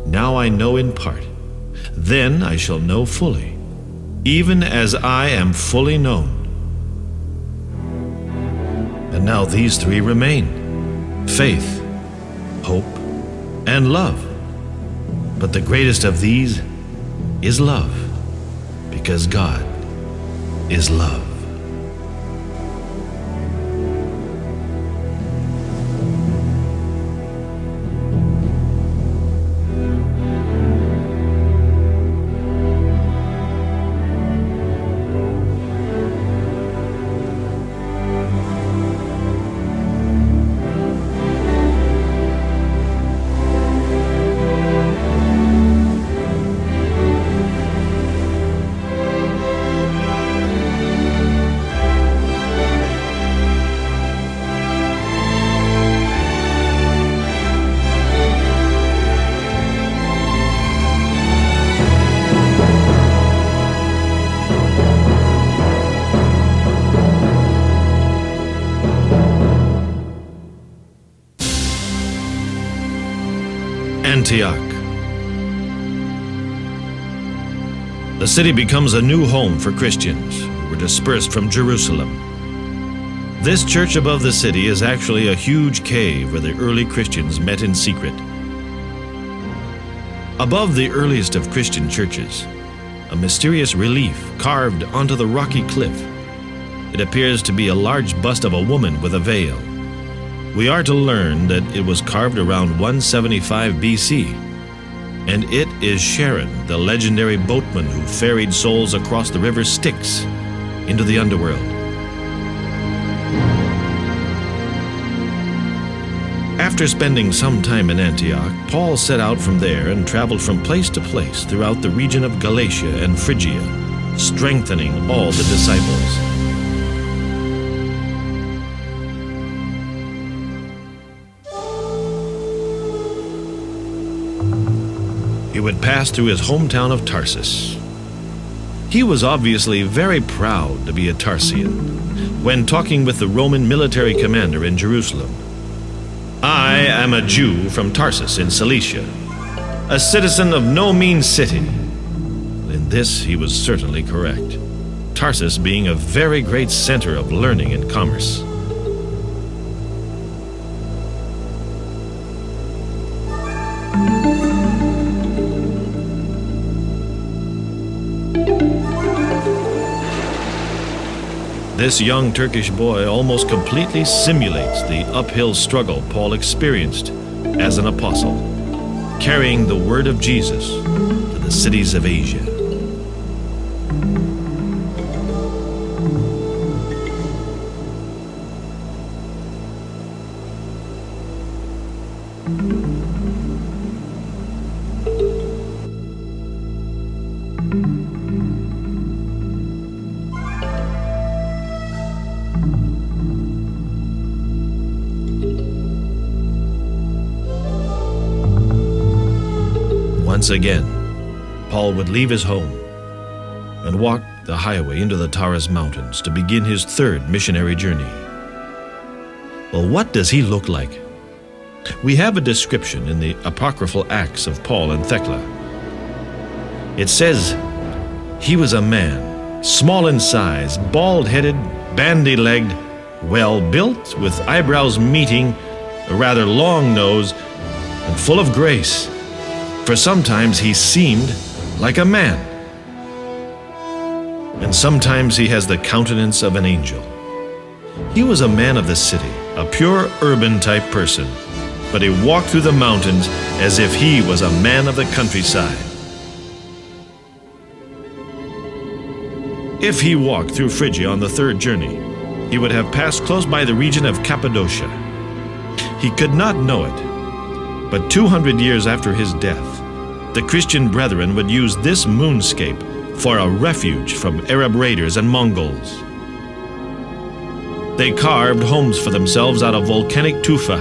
Now I know in part. Then I shall know fully, even as I am fully known. And now these three remain: faith, hope, and love. But the greatest of these is love, because God is love. Antioch. The city becomes a new home for Christians who were dispersed from Jerusalem. This church above the city is actually a huge cave where the early Christians met in secret. Above the earliest of Christian churches, a mysterious relief carved onto the rocky cliff. It appears to be a large bust of a woman with a veil. We are to learn that it was carved around 175 BC, and it is Sharon, the legendary boatman who ferried souls across the river Styx into the underworld. After spending some time in Antioch, Paul set out from there and traveled from place to place throughout the region of Galatia and Phrygia, strengthening all the disciples. He would pass through his hometown of Tarsus. He was obviously very proud to be a Tarsian when talking with the Roman military commander in Jerusalem. "I am a Jew from Tarsus in Cilicia, a citizen of no mean city." In this he was certainly correct, Tarsus being a very great center of learning and commerce. This young Turkish boy almost completely simulates the uphill struggle Paul experienced as an apostle, carrying the word of Jesus to the cities of Asia. Once again, Paul would leave his home and walk the highway into the Taurus Mountains to begin his third missionary journey. Well, what does he look like? We have a description in the apocryphal Acts of Paul and Thecla. It says, "He was a man, small in size, bald-headed, bandy-legged, well-built, with eyebrows meeting, a rather long nose, and full of grace. For sometimes he seemed like a man, and sometimes he has the countenance of an angel." He was a man of the city, a pure urban type person, but he walked through the mountains as if he was a man of the countryside. If he walked through Phrygia on the third journey, he would have passed close by the region of Cappadocia. He could not know it, but 200 years after his death, The Christian brethren would use this moonscape for a refuge from Arab raiders and Mongols. They carved homes for themselves out of volcanic tufa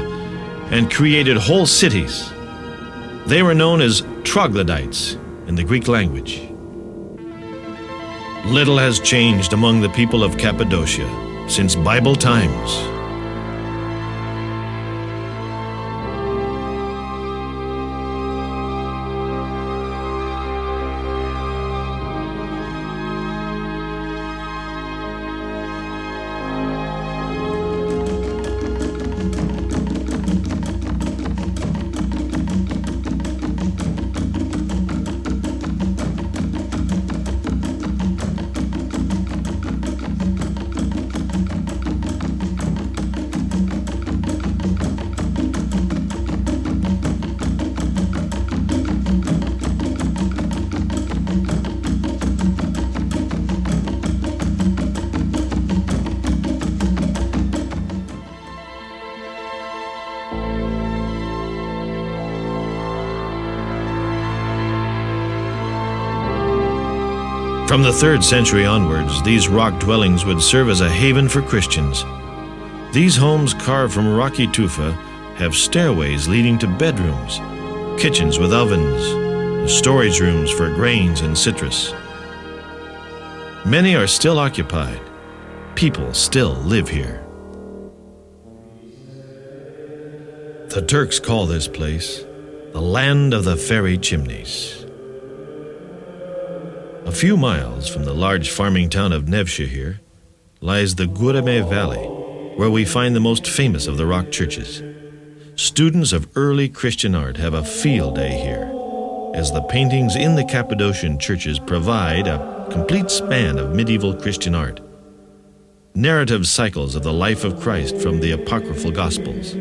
and created whole cities. They were known as troglodytes in the Greek language. Little has changed among the people of Cappadocia since Bible times. From the 3rd century onwards, these rock dwellings would serve as a haven for Christians. These homes carved from rocky tufa have stairways leading to bedrooms, kitchens with ovens, storage rooms for grains and citrus. Many are still occupied. People still live here. The Turks call this place the land of the fairy chimneys. A few miles from the large farming town of Nevşehir lies the Gureme Valley, where we find the most famous of the rock churches. Students of early Christian art have a field day here, as the paintings in the Cappadocian churches provide a complete span of medieval Christian art. Narrative cycles of the life of Christ from the apocryphal Gospels.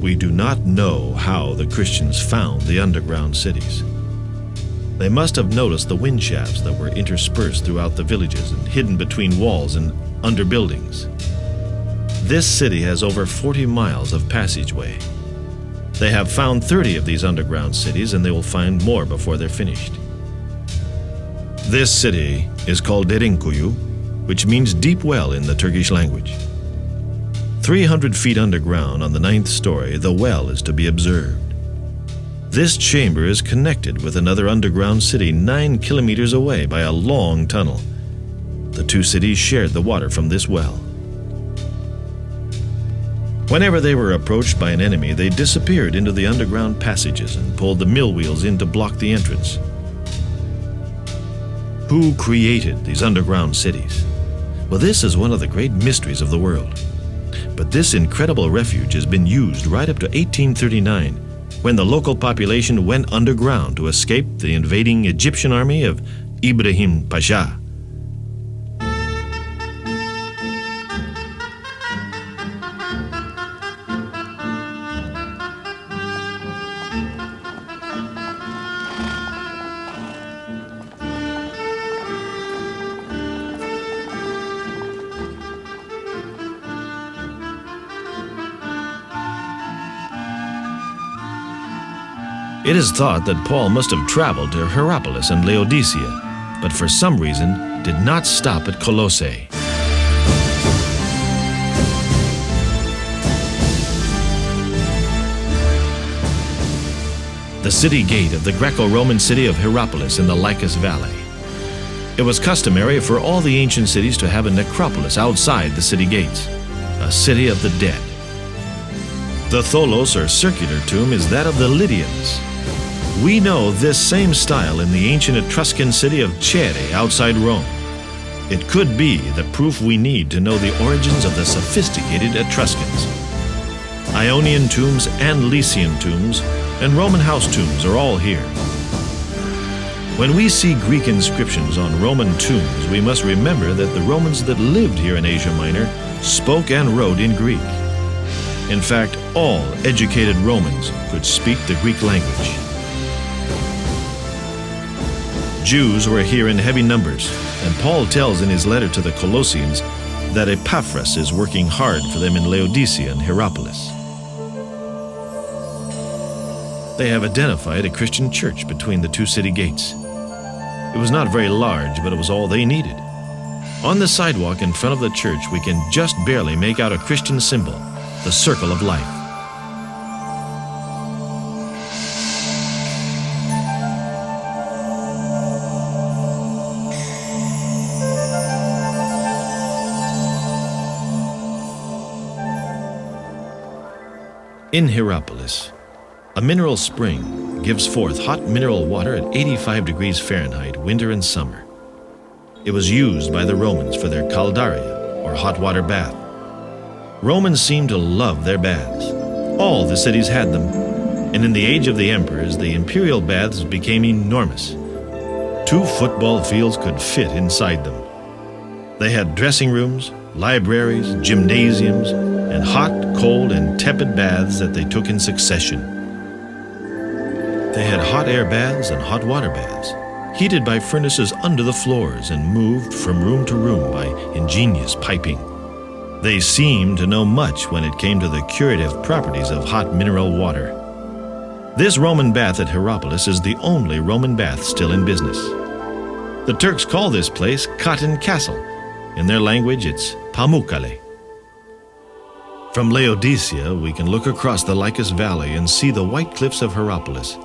We do not know how the Christians found the underground cities. They must have noticed the wind shafts that were interspersed throughout the villages and hidden between walls and under buildings. This city has over 40 miles of passageway. They have found 30 of these underground cities, and they will find more before they're finished. This city is called Derinkuyu, which means deep well in the Turkish language. 300 feet underground on the 9th story, the well is to be observed. This chamber is connected with another underground city 9 kilometers away by a long tunnel. The two cities shared the water from this well. Whenever they were approached by an enemy, they disappeared into the underground passages and pulled the mill wheels in to block the entrance. Who created these underground cities? Well, this is one of the great mysteries of the world. But this incredible refuge has been used right up to 1839, when the local population went underground to escape the invading Egyptian army of Ibrahim Pasha. It is thought that Paul must have traveled to Hierapolis and Laodicea, but for some reason did not stop at Colossae. The city gate of the Greco-Roman city of Hierapolis in the Lycus Valley. It was customary for all the ancient cities to have a necropolis outside the city gates, a city of the dead. The tholos, or circular tomb, is that of the Lydians. We know this same style in the ancient Etruscan city of Caere outside Rome. It could be the proof we need to know the origins of the sophisticated Etruscans. Ionian tombs and Lycian tombs and Roman house tombs are all here. When we see Greek inscriptions on Roman tombs, we must remember that the Romans that lived here in Asia Minor spoke and wrote in Greek. In fact, all educated Romans could speak the Greek language. Jews were here in heavy numbers, and Paul tells in his letter to the Colossians that Epaphras is working hard for them in Laodicea and Hierapolis. They have identified a Christian church between the two city gates. It was not very large, but it was all they needed. On the sidewalk in front of the church, we can just barely make out a Christian symbol, the circle of life. In Hierapolis, a mineral spring gives forth hot mineral water at 85 degrees Fahrenheit, winter and summer. It was used by the Romans for their caldaria, or hot water bath. Romans seemed to love their baths. All the cities had them, and in the age of the emperors, the imperial baths became enormous. 2 football fields could fit inside them. They had dressing rooms, libraries, gymnasiums, and hot, cold, and tepid baths that they took in succession. They had hot air baths and hot water baths, heated by furnaces under the floors and moved from room to room by ingenious piping. They seemed to know much when it came to the curative properties of hot mineral water. This Roman bath at Hierapolis is the only Roman bath still in business. The Turks call this place Cotton Castle. In their language, it's Pamukkale. From Laodicea, we can look across the Lycus Valley and see the white cliffs of Hierapolis.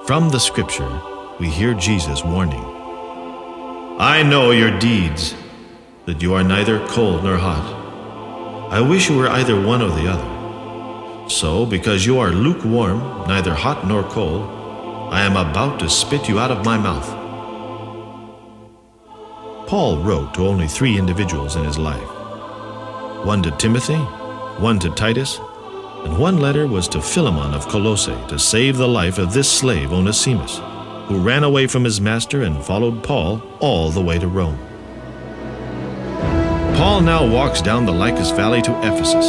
From the scripture, we hear Jesus warning, "I know your deeds, that you are neither cold nor hot. I wish you were either one or the other. So, because you are lukewarm, neither hot nor cold, I am about to spit you out of my mouth." Paul wrote to only 3 individuals in his life. 1 to Timothy, 1 to Titus, and 1 letter was to Philemon of Colossae to save the life of this slave Onesimus, who ran away from his master and followed Paul all the way to Rome. Paul now walks down the Lycus Valley to Ephesus.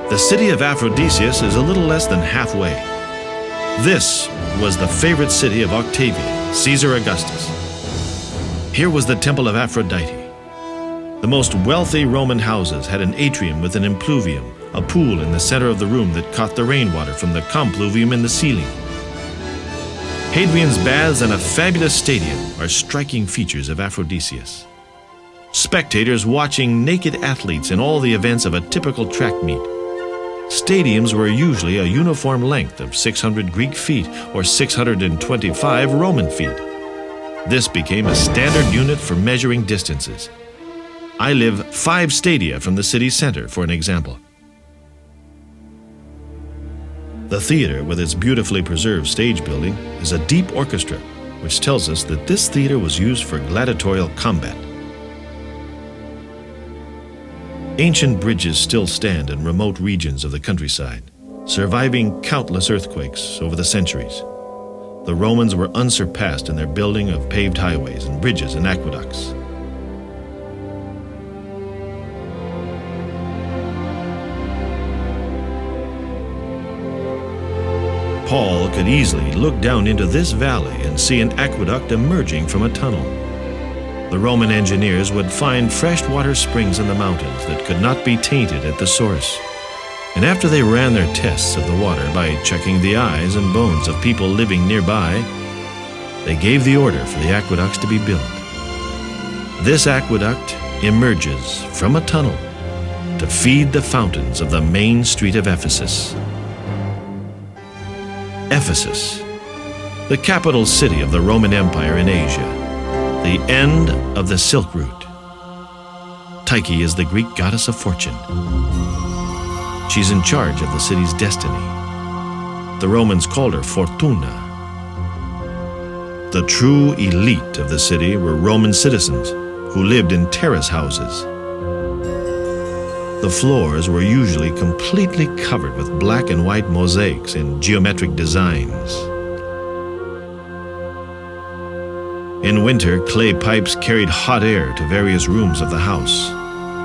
The city of Aphrodisias is a little less than halfway. This was the favorite city of Octavian, Caesar Augustus. Here was the temple of Aphrodite. The most wealthy Roman houses had an atrium with an impluvium, a pool in the center of the room that caught the rainwater from the compluvium in the ceiling. Hadrian's baths and a fabulous stadium are striking features of Aphrodisias. Spectators watching naked athletes in all the events of a typical track meet. Stadiums were usually a uniform length of 600 Greek feet or 625 Roman feet. This became a standard unit for measuring distances. I live 5 stadia from the city center, for an example. The theater, with its beautifully preserved stage building, is a deep orchestra, which tells us that this theater was used for gladiatorial combat. Ancient bridges still stand in remote regions of the countryside, surviving countless earthquakes over the centuries. The Romans were unsurpassed in their building of paved highways and bridges and aqueducts. Paul could easily look down into this valley and see an aqueduct emerging from a tunnel. The Roman engineers would find freshwater springs in the mountains that could not be tainted at the source. And after they ran their tests of the water by checking the eyes and bones of people living nearby, they gave the order for the aqueducts to be built. This aqueduct emerges from a tunnel to feed the fountains of the main street of Ephesus. Ephesus, the capital city of the Roman Empire in Asia, the end of the Silk Route. Tyche is the Greek goddess of fortune. She's in charge of the city's destiny. The Romans called her Fortuna. The true elite of the city were Roman citizens who lived in terrace houses. The floors were usually completely covered with black and white mosaics in geometric designs. In winter, clay pipes carried hot air to various rooms of the house.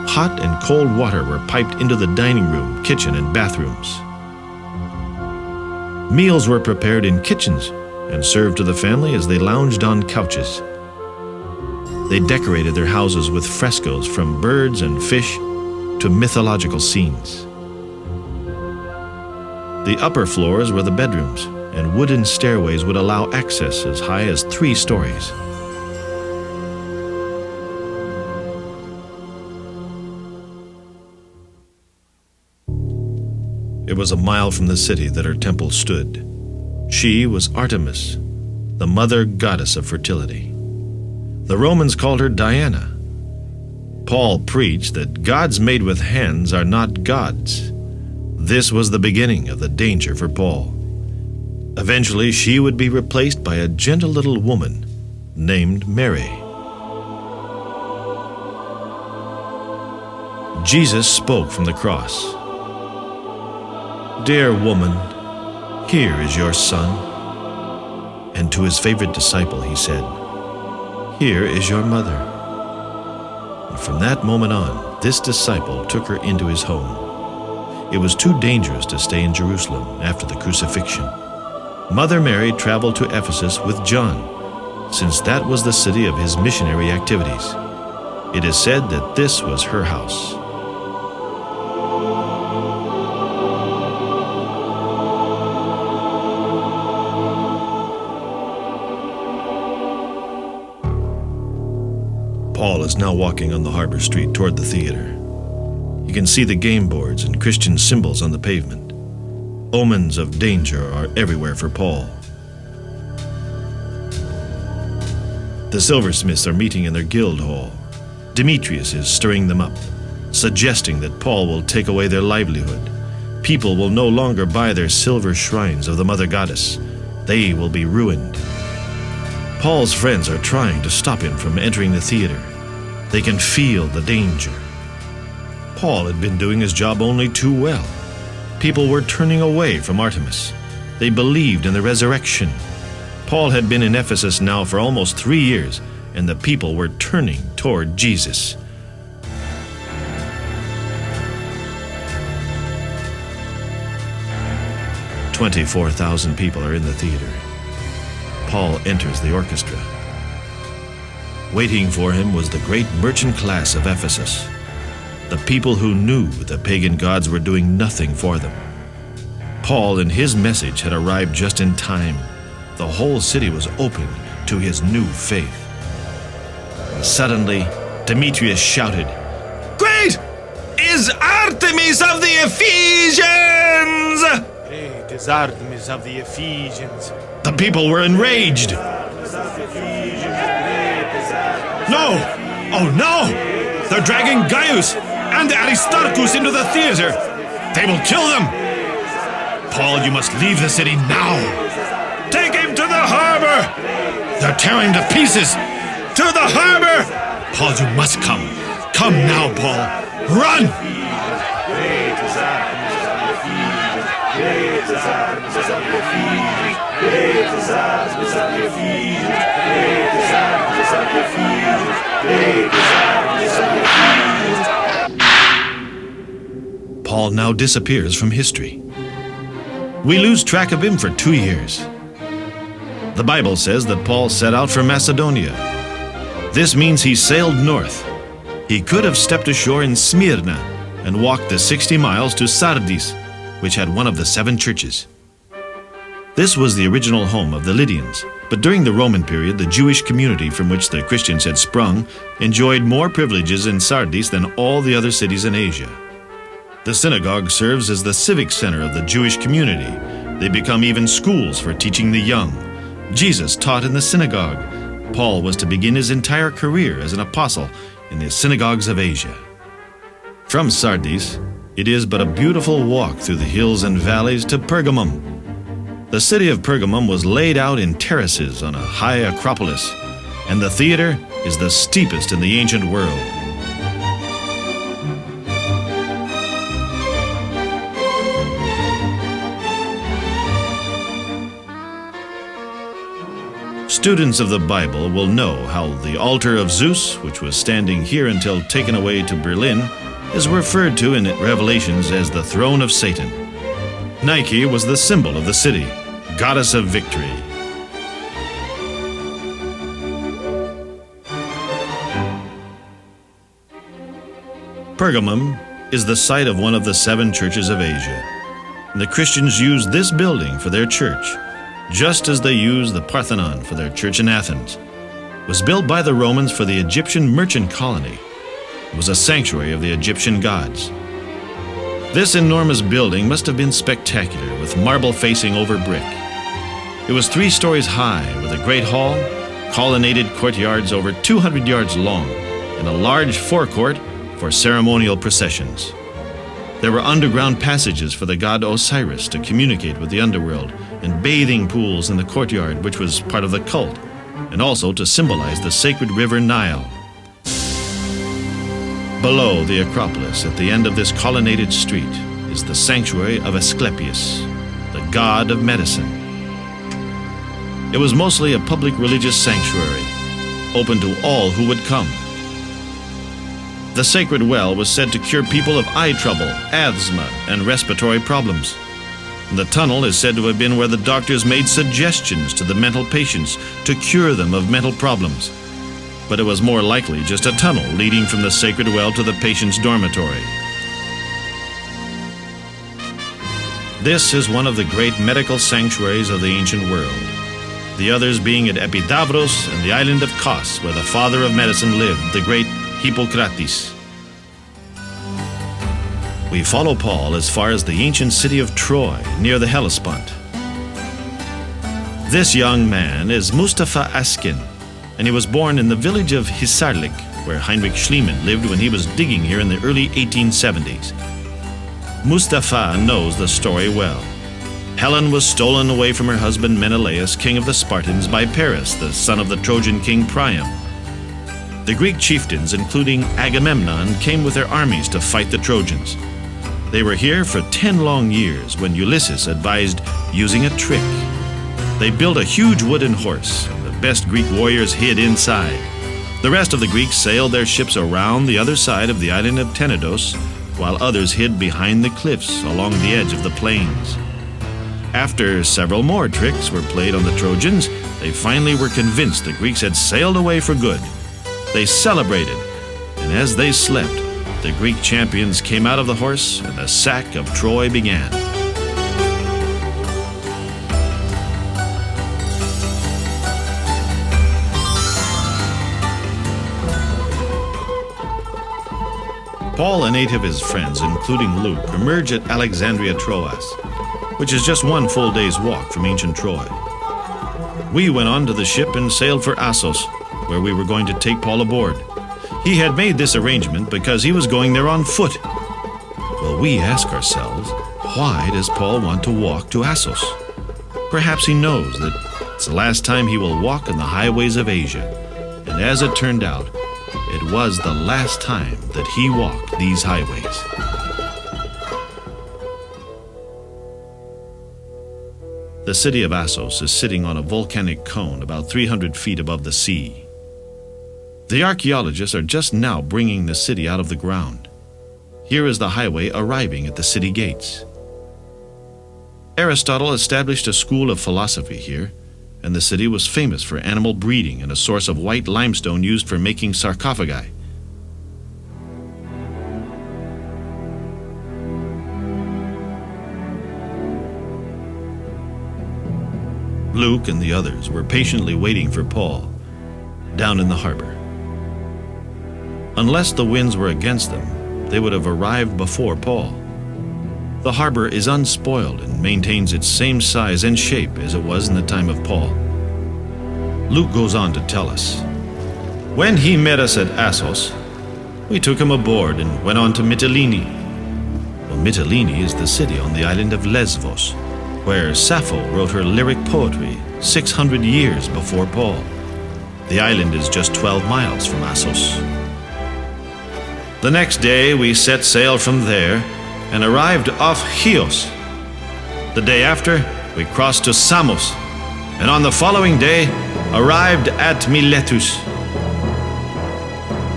Hot and cold water were piped into the dining room, kitchen, and bathrooms. Meals were prepared in kitchens and served to the family as they lounged on couches. They decorated their houses with frescoes from birds and fish to mythological scenes. The upper floors were the bedrooms, and wooden stairways would allow access as high as 3 stories. It was a mile from the city that her temple stood. She was Artemis, the mother goddess of fertility. The Romans called her Diana. Paul preached that gods made with hands are not gods. This was the beginning of the danger for Paul. Eventually, she would be replaced by a gentle little woman named Mary. Jesus spoke from the cross. "Dear woman, here is your son." And to his favorite disciple he said, "Here is your mother." And from that moment on, this disciple took her into his home. It was too dangerous to stay in Jerusalem after the crucifixion. Mother Mary traveled to Ephesus with John, since that was the city of his missionary activities. It is said that this was her house. Paul is now walking on the harbor street toward the theater. You can see the game boards and Christian symbols on the pavement. Omens of danger are everywhere for Paul. The silversmiths are meeting in their guild hall. Demetrius is stirring them up, suggesting that Paul will take away their livelihood. People will no longer buy their silver shrines of the mother goddess. They will be ruined. Paul's friends are trying to stop him from entering the theater. They can feel the danger. Paul had been doing his job only too well. People were turning away from Artemis. They believed in the resurrection. Paul had been in Ephesus now for almost 3 years, and the people were turning toward Jesus. "24,000 people are in the theater. Paul enters the orchestra. Waiting for him was the great merchant class of Ephesus, the people who knew the pagan gods were doing nothing for them. Paul and his message had arrived just in time. The whole city was open to his new faith. And suddenly, Demetrius shouted, "Great is Artemis of the Ephesians!" Great is Artemis of the Ephesians. The people were enraged. "No! Oh no! They're dragging Gaius and Aristarchus into the theater! They will kill them! Paul, you must leave the city now! Take him to the harbor! They're tearing to pieces! To the harbor! Paul, you must come! Come now, Paul! Run!" Paul now disappears from history. We lose track of him for 2 years. The Bible says that Paul set out for Macedonia. This means he sailed north. He could have stepped ashore in Smyrna and walked the 60 miles to Sardis, which had one of the 7 churches. This was the original home of the Lydians, but during the Roman period, the Jewish community from which the Christians had sprung enjoyed more privileges in Sardis than all the other cities in Asia. The synagogue serves as the civic center of the Jewish community. They become even schools for teaching the young. Jesus taught in the synagogue. Paul was to begin his entire career as an apostle in the synagogues of Asia. From Sardis, it is but a beautiful walk through the hills and valleys to Pergamum. The city of Pergamum was laid out in terraces on a high acropolis, and the theater is the steepest in the ancient world. Students of the Bible will know how the altar of Zeus, which was standing here until taken away to Berlin, is referred to in Revelations as the throne of Satan. Nike was the symbol of the city, goddess of victory. Pergamum is the site of one of the 7 churches of Asia. And the Christians used this building for their church, just as they used the Parthenon for their church in Athens. It was built by the Romans for the Egyptian merchant colony. It was a sanctuary of the Egyptian gods. This enormous building must have been spectacular, with marble facing over brick. It was 3 stories high, with a great hall, colonnaded courtyards over 200 yards long, and a large forecourt for ceremonial processions. There were underground passages for the god Osiris to communicate with the underworld, and bathing pools in the courtyard, which was part of the cult, and also to symbolize the sacred river Nile. Below the Acropolis, at the end of this colonnaded street, is the sanctuary of Asclepius, the god of medicine. It was mostly a public religious sanctuary, open to all who would come. The sacred well was said to cure people of eye trouble, asthma, and respiratory problems. The tunnel is said to have been where the doctors made suggestions to the mental patients to cure them of mental problems. But it was more likely just a tunnel leading from the sacred well to the patient's dormitory. This is one of the great medical sanctuaries of the ancient world, the others being at Epidavros and the island of Kos, where the father of medicine lived, the great Hippocrates. We follow Paul as far as the ancient city of Troy, near the Hellespont. This young man is Mustafa Askin, and he was born in the village of Hisarlik, where Heinrich Schliemann lived when he was digging here in the early 1870s. Mustafa knows the story well. Helen was stolen away from her husband Menelaus, king of the Spartans, by Paris, the son of the Trojan king Priam. The Greek chieftains, including Agamemnon, came with their armies to fight the Trojans. They were here for 10 long years when Ulysses advised using a trick. They built a huge wooden horse, and the best Greek warriors hid inside. The rest of the Greeks sailed their ships around the other side of the island of Tenedos, while others hid behind the cliffs along the edge of the plains. After several more tricks were played on the Trojans, they finally were convinced the Greeks had sailed away for good. They celebrated, and as they slept, the Greek champions came out of the horse, and the sack of Troy began. Paul and 8 of his friends, including Luke, emerge at Alexandria Troas, which is just 1 full day's walk from ancient Troy. We went on to the ship and sailed for Assos, where we were going to take Paul aboard. He had made this arrangement because he was going there on foot. Well, we ask ourselves, why does Paul want to walk to Assos? Perhaps he knows that it's the last time he will walk on the highways of Asia. And as it turned out, it was the last time that he walked these highways. The city of Assos is sitting on a volcanic cone about 300 feet above the sea. The archaeologists are just now bringing the city out of the ground. Here is the highway arriving at the city gates. Aristotle established a school of philosophy here, and the city was famous for animal breeding and a source of white limestone used for making sarcophagi. Luke and the others were patiently waiting for Paul down in the harbor. Unless the winds were against them, they would have arrived before Paul. The harbor is unspoiled and maintains its same size and shape as it was in the time of Paul. Luke goes on to tell us, when he met us at Assos, we took him aboard and went on to Mytilene. Well, Mytilene is the city on the island of Lesvos, where Sappho wrote her lyric poetry 600 years before Paul. The island is just 12 miles from Assos. The next day we set sail from there and arrived off Chios. The day after, we crossed to Samos, and on the following day arrived at Miletus.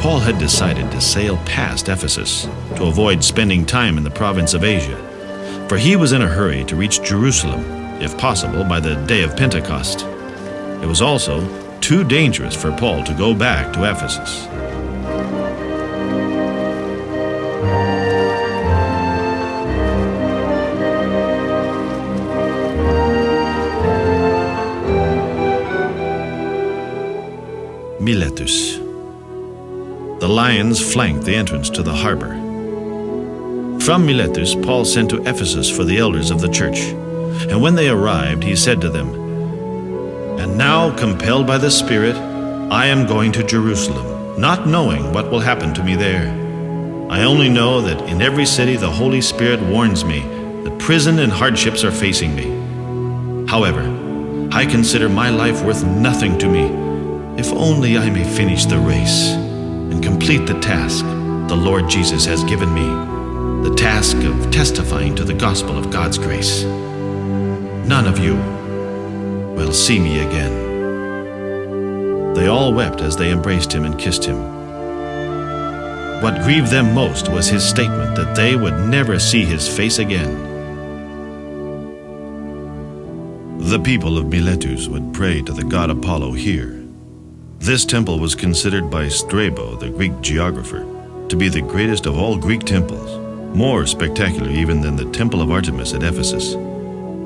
Paul had decided to sail past Ephesus to avoid spending time in the province of Asia, for he was in a hurry to reach Jerusalem, if possible, by the day of Pentecost. It was also too dangerous for Paul to go back to Ephesus. lions flanked the entrance to the harbor. From Miletus, Paul sent to Ephesus for the elders of the church. And when they arrived, he said to them, "And now, compelled by the Spirit, I am going to Jerusalem, not knowing what will happen to me there. I only know that in every city the Holy Spirit warns me that prison and hardships are facing me. However, I consider my life worth nothing to me, if only I may finish the race and complete the task the Lord Jesus has given me, the task of testifying to the gospel of God's grace. None of you will see me again." They all wept as they embraced him and kissed him. What grieved them most was his statement that they would never see his face again. The people of Miletus would pray to the god Apollo here. This temple was considered by Strabo, the Greek geographer, to be the greatest of all Greek temples, more spectacular even than the temple of Artemis at Ephesus.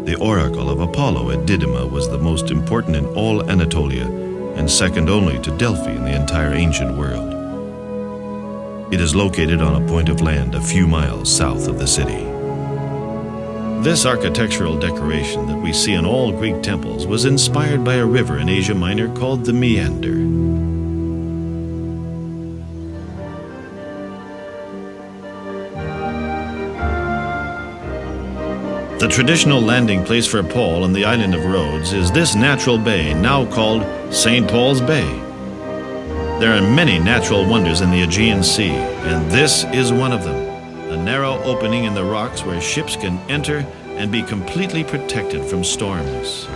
The oracle of Apollo at Didyma was the most important in all Anatolia and second only to Delphi in the entire ancient world. It is located on a point of land a few miles south of the city. This architectural decoration that we see in all Greek temples was inspired by a river in Asia Minor called the Meander. The traditional landing place for Paul on the island of Rhodes is this natural bay, now called St. Paul's Bay. There are many natural wonders in the Aegean Sea, and this is one of them, a narrow opening in the rocks where ships can enter and be completely protected from storms.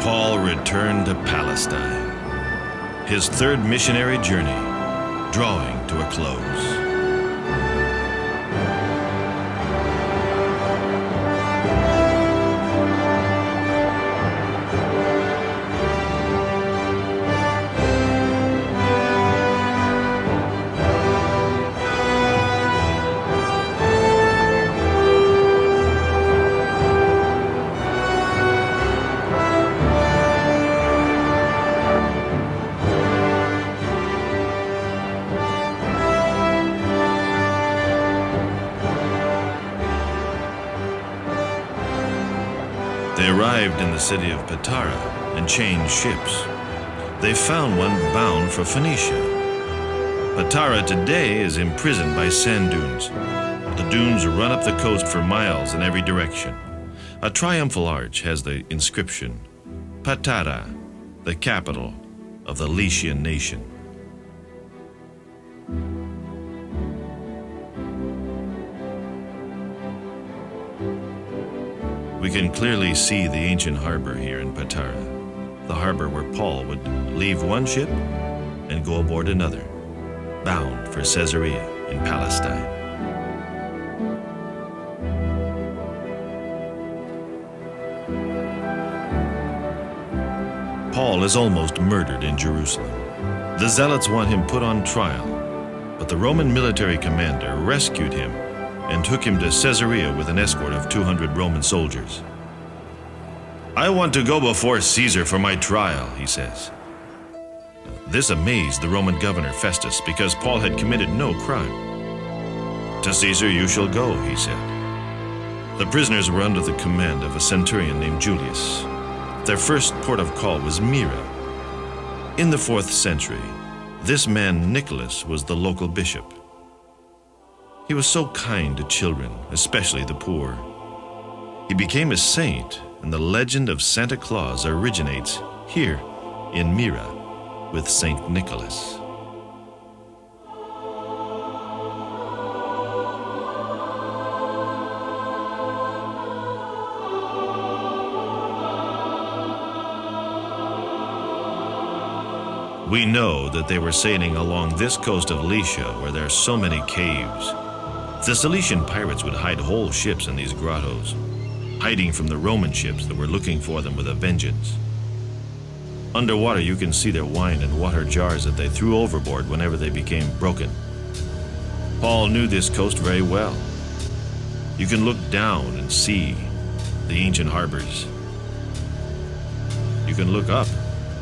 Paul returned to Palestine, his third missionary journey drawing to a close. They arrived in the city of Patara and changed ships. They found one bound for Phoenicia. Patara today is imprisoned by sand dunes. The dunes run up the coast for miles in every direction. A triumphal arch has the inscription, Patara, the capital of the Lycian nation. We can clearly see the ancient harbor here in Patara, the harbor where Paul would leave one ship and go aboard another, bound for Caesarea in Palestine. Paul is almost murdered in Jerusalem. The zealots want him put on trial, but the Roman military commander rescued him and took him to Caesarea with an escort of 200 Roman soldiers. "I want to go before Caesar for my trial," he says. This amazed the Roman governor Festus because Paul had committed no crime. "To Caesar you shall go," he said. The prisoners were under the command of a centurion named Julius. Their first port of call was Myra. In the 4th century, this man Nicholas was the local bishop. He was so kind to children, especially the poor. He became a saint, and the legend of Santa Claus originates here in Myra with Saint Nicholas. We know that they were sailing along this coast of Lycia where there are so many caves. The Cilician pirates would hide whole ships in these grottos, hiding from the Roman ships that were looking for them with a vengeance. Underwater you can see their wine and water jars that they threw overboard whenever they became broken. Paul knew this coast very well. You can look down and see the ancient harbors. You can look up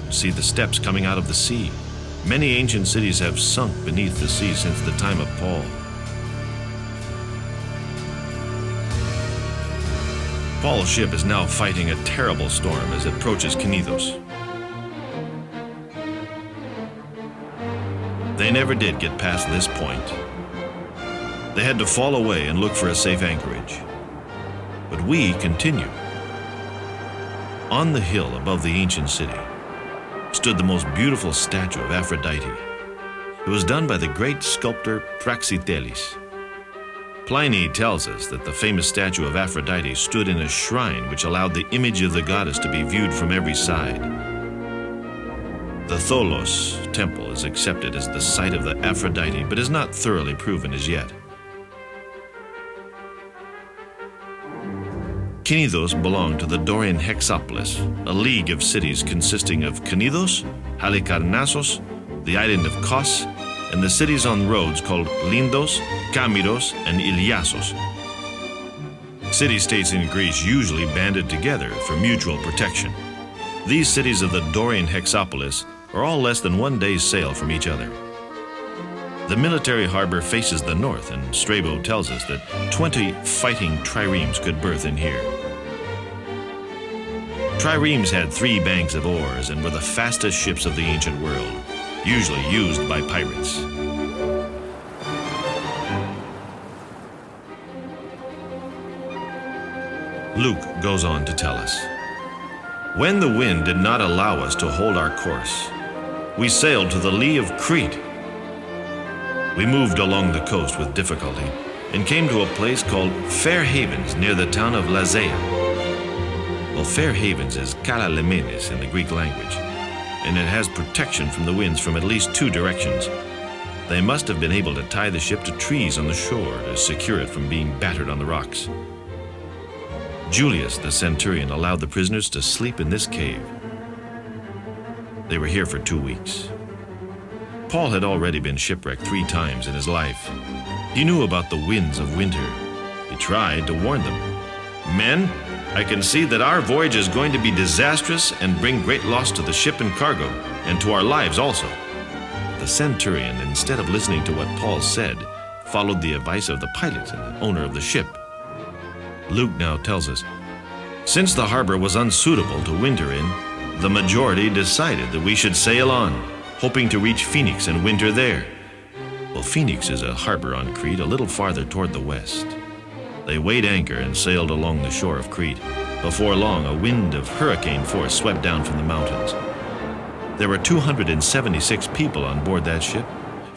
See the steps coming out of the sea. Many ancient cities have sunk beneath the sea since the time of Paul. Paul's ship is now fighting a terrible storm as it approaches Knidos. They never did get past this point. They had to fall away and look for a safe anchorage. But we continue. On the hill above the ancient city stood the most beautiful statue of Aphrodite. It was done by the great sculptor Praxiteles. Pliny tells us that the famous statue of Aphrodite stood in a shrine which allowed the image of the goddess to be viewed from every side. The Tholos temple is accepted as the site of the Aphrodite, but is not thoroughly proven as yet. Knidos belonged to the Dorian Hexapolis, a league of cities consisting of Knidos, Halikarnassos, the island of Kos, and the cities on roads called Lindos, Kamiros, and Iliassos. City-states in Greece usually banded together for mutual protection. These cities of the Dorian Hexapolis are all less than 1 day's sail from each other. The military harbor faces the north, and Strabo tells us that 20 fighting triremes could berth in here. Triremes had 3 banks of oars and were the fastest ships of the ancient world, usually used by pirates. Luke goes on to tell us, "When the wind did not allow us to hold our course, we sailed to the lee of Crete. We moved along the coast with difficulty and came to a place called Fair Havens near the town of Lasea. Well, Fair Havens is Kala Lemenes in the Greek language, and it has protection from the winds from at least 2 directions. They must have been able to tie the ship to trees on the shore to secure it from being battered on the rocks. Julius, the centurion, allowed the prisoners to sleep in this cave. They were here for 2 weeks. Paul had already been shipwrecked 3 times in his life. He knew about the winds of winter. He tried to warn them. 'Men, I can see that our voyage is going to be disastrous and bring great loss to the ship and cargo, and to our lives also.' The centurion, instead of listening to what Paul said, followed the advice of the pilot and the owner of the ship. Luke now tells us, since the harbor was unsuitable to winter in, the majority decided that we should sail on, hoping to reach Phoenix and winter there. Well, Phoenix is a harbor on Crete a little farther toward the west. They weighed anchor and sailed along the shore of Crete. Before long, a wind of hurricane force swept down from the mountains. There were 276 people on board that ship,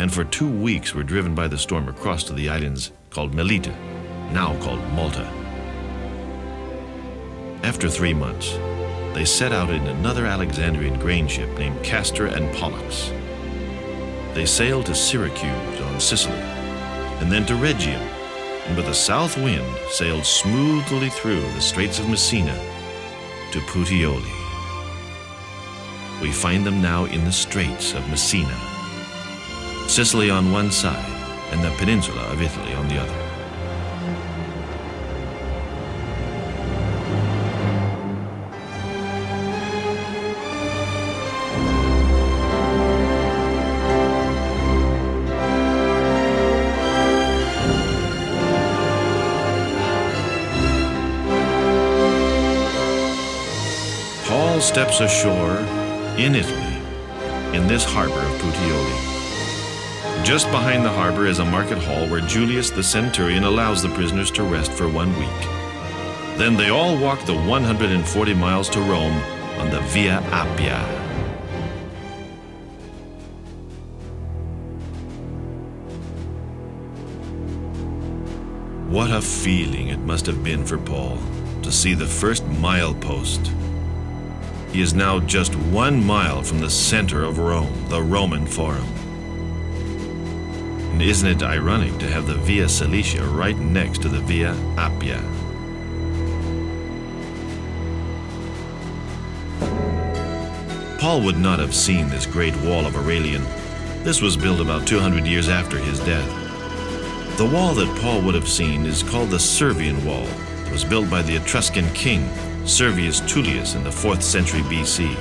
and for 2 weeks were driven by the storm across to the islands called Melita, now called Malta. After 3 months, they set out in another Alexandrian grain ship named Castor and Pollux. They sailed to Syracuse on Sicily, and then to Rhegium, and with a south wind sailed smoothly through the Straits of Messina to Puteoli. We find them now in the Straits of Messina, Sicily on one side and the peninsula of Italy on the other. Paul steps ashore in Italy, in this harbor of Puteoli. Just behind the harbor is a market hall where Julius the centurion allows the prisoners to rest for 1 week. Then they all walk the 140 miles to Rome on the Via Appia. What a feeling it must have been for Paul to see the first milepost. He is now just 1 mile from the center of Rome, the Roman Forum. And isn't it ironic to have the Via Cilicia right next to the Via Appia? Paul would not have seen this great wall of Aurelian. This was built about 200 years after his death. The wall that Paul would have seen is called the Servian Wall. It was built by the Etruscan king, Servius Tullius, in the 4th century BC.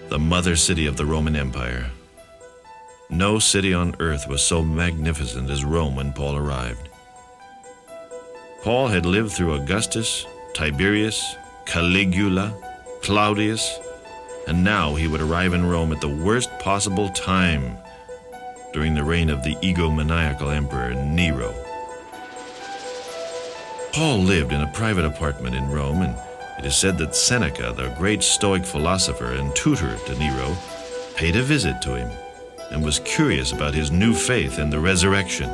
the mother city of the Roman Empire. No city on earth was so magnificent as Rome when Paul arrived. Paul had lived through Augustus, Tiberius, Caligula, Claudius, and now he would arrive in Rome at the worst possible time, during the reign of the egomaniacal emperor Nero. Paul lived in a private apartment in Rome, and it is said that Seneca, the great Stoic philosopher and tutor to Nero, paid a visit to him and was curious about his new faith in the resurrection.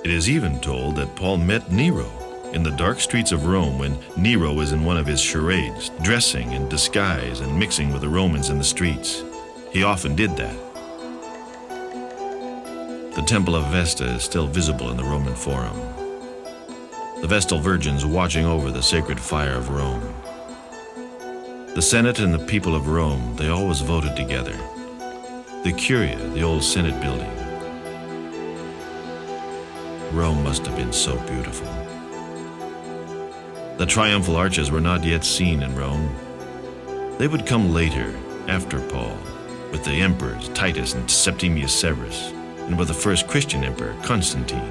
It is even told that Paul met Nero in the dark streets of Rome when Nero was in one of his charades, dressing in disguise and mixing with the Romans in the streets. He often did that. The Temple of Vesta is still visible in the Roman Forum. The Vestal Virgins watching over the sacred fire of Rome. The Senate and the people of Rome, they always voted together. The Curia, the old Senate building. Rome must have been so beautiful. The triumphal arches were not yet seen in Rome. They would come later, after Paul, with the emperors Titus and Septimius Severus, and with the first Christian emperor, Constantine.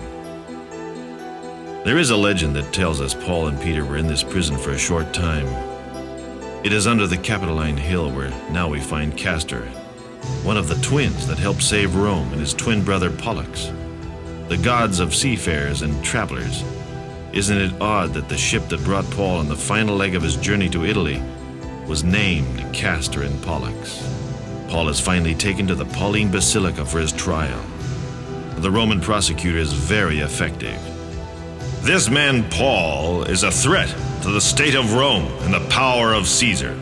There is a legend that tells us Paul and Peter were in this prison for a short time. It is under the Capitoline Hill where now we find Castor, one of the twins that helped save Rome, and his twin brother Pollux, the gods of seafarers and travelers. Isn't it odd that the ship that brought Paul on the final leg of his journey to Italy was named Castor and Pollux? Paul is finally taken to the Pauline Basilica for his trial. The Roman prosecutor is very effective. This man Paul is a threat to the state of Rome and the power of Caesar.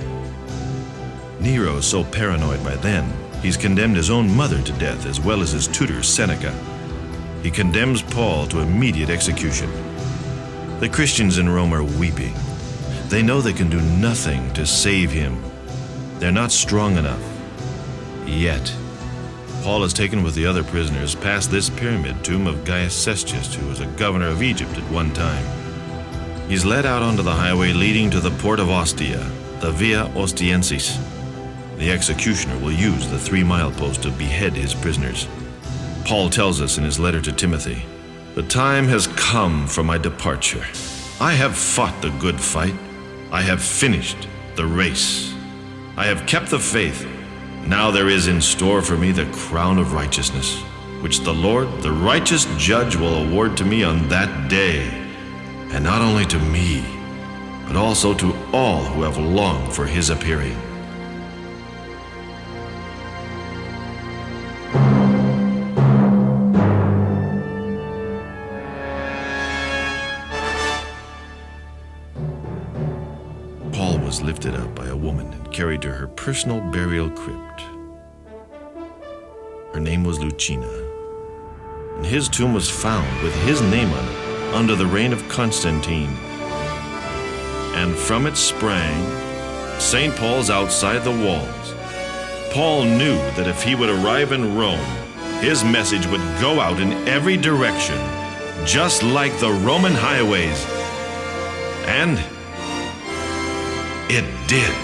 Nero is so paranoid by then, he's condemned his own mother to death as well as his tutor Seneca. He condemns Paul to immediate execution. The Christians in Rome are weeping. They know they can do nothing to save him. They're not strong enough. Yet, Paul is taken with the other prisoners past this pyramid tomb of Gaius Cestius, who was a governor of Egypt at one time. He's led out onto the highway leading to the port of Ostia, the Via Ostiensis. The executioner will use the 3-mile post to behead his prisoners. Paul tells us in his letter to Timothy, "The time has come for my departure. I have fought the good fight. I have finished the race. I have kept the faith. Now there is in store for me the crown of righteousness, which the Lord, the righteous judge, will award to me on that day, and not only to me, but also to all who have longed for his appearing." Paul was lifted up by a woman and carried to her personal burial crypt. Her name was Lucina, and his tomb was found with his name on it under the reign of Constantine. And from it sprang St. Paul's outside the walls. Paul knew that if he would arrive in Rome, his message would go out in every direction, just like the Roman highways. And it did.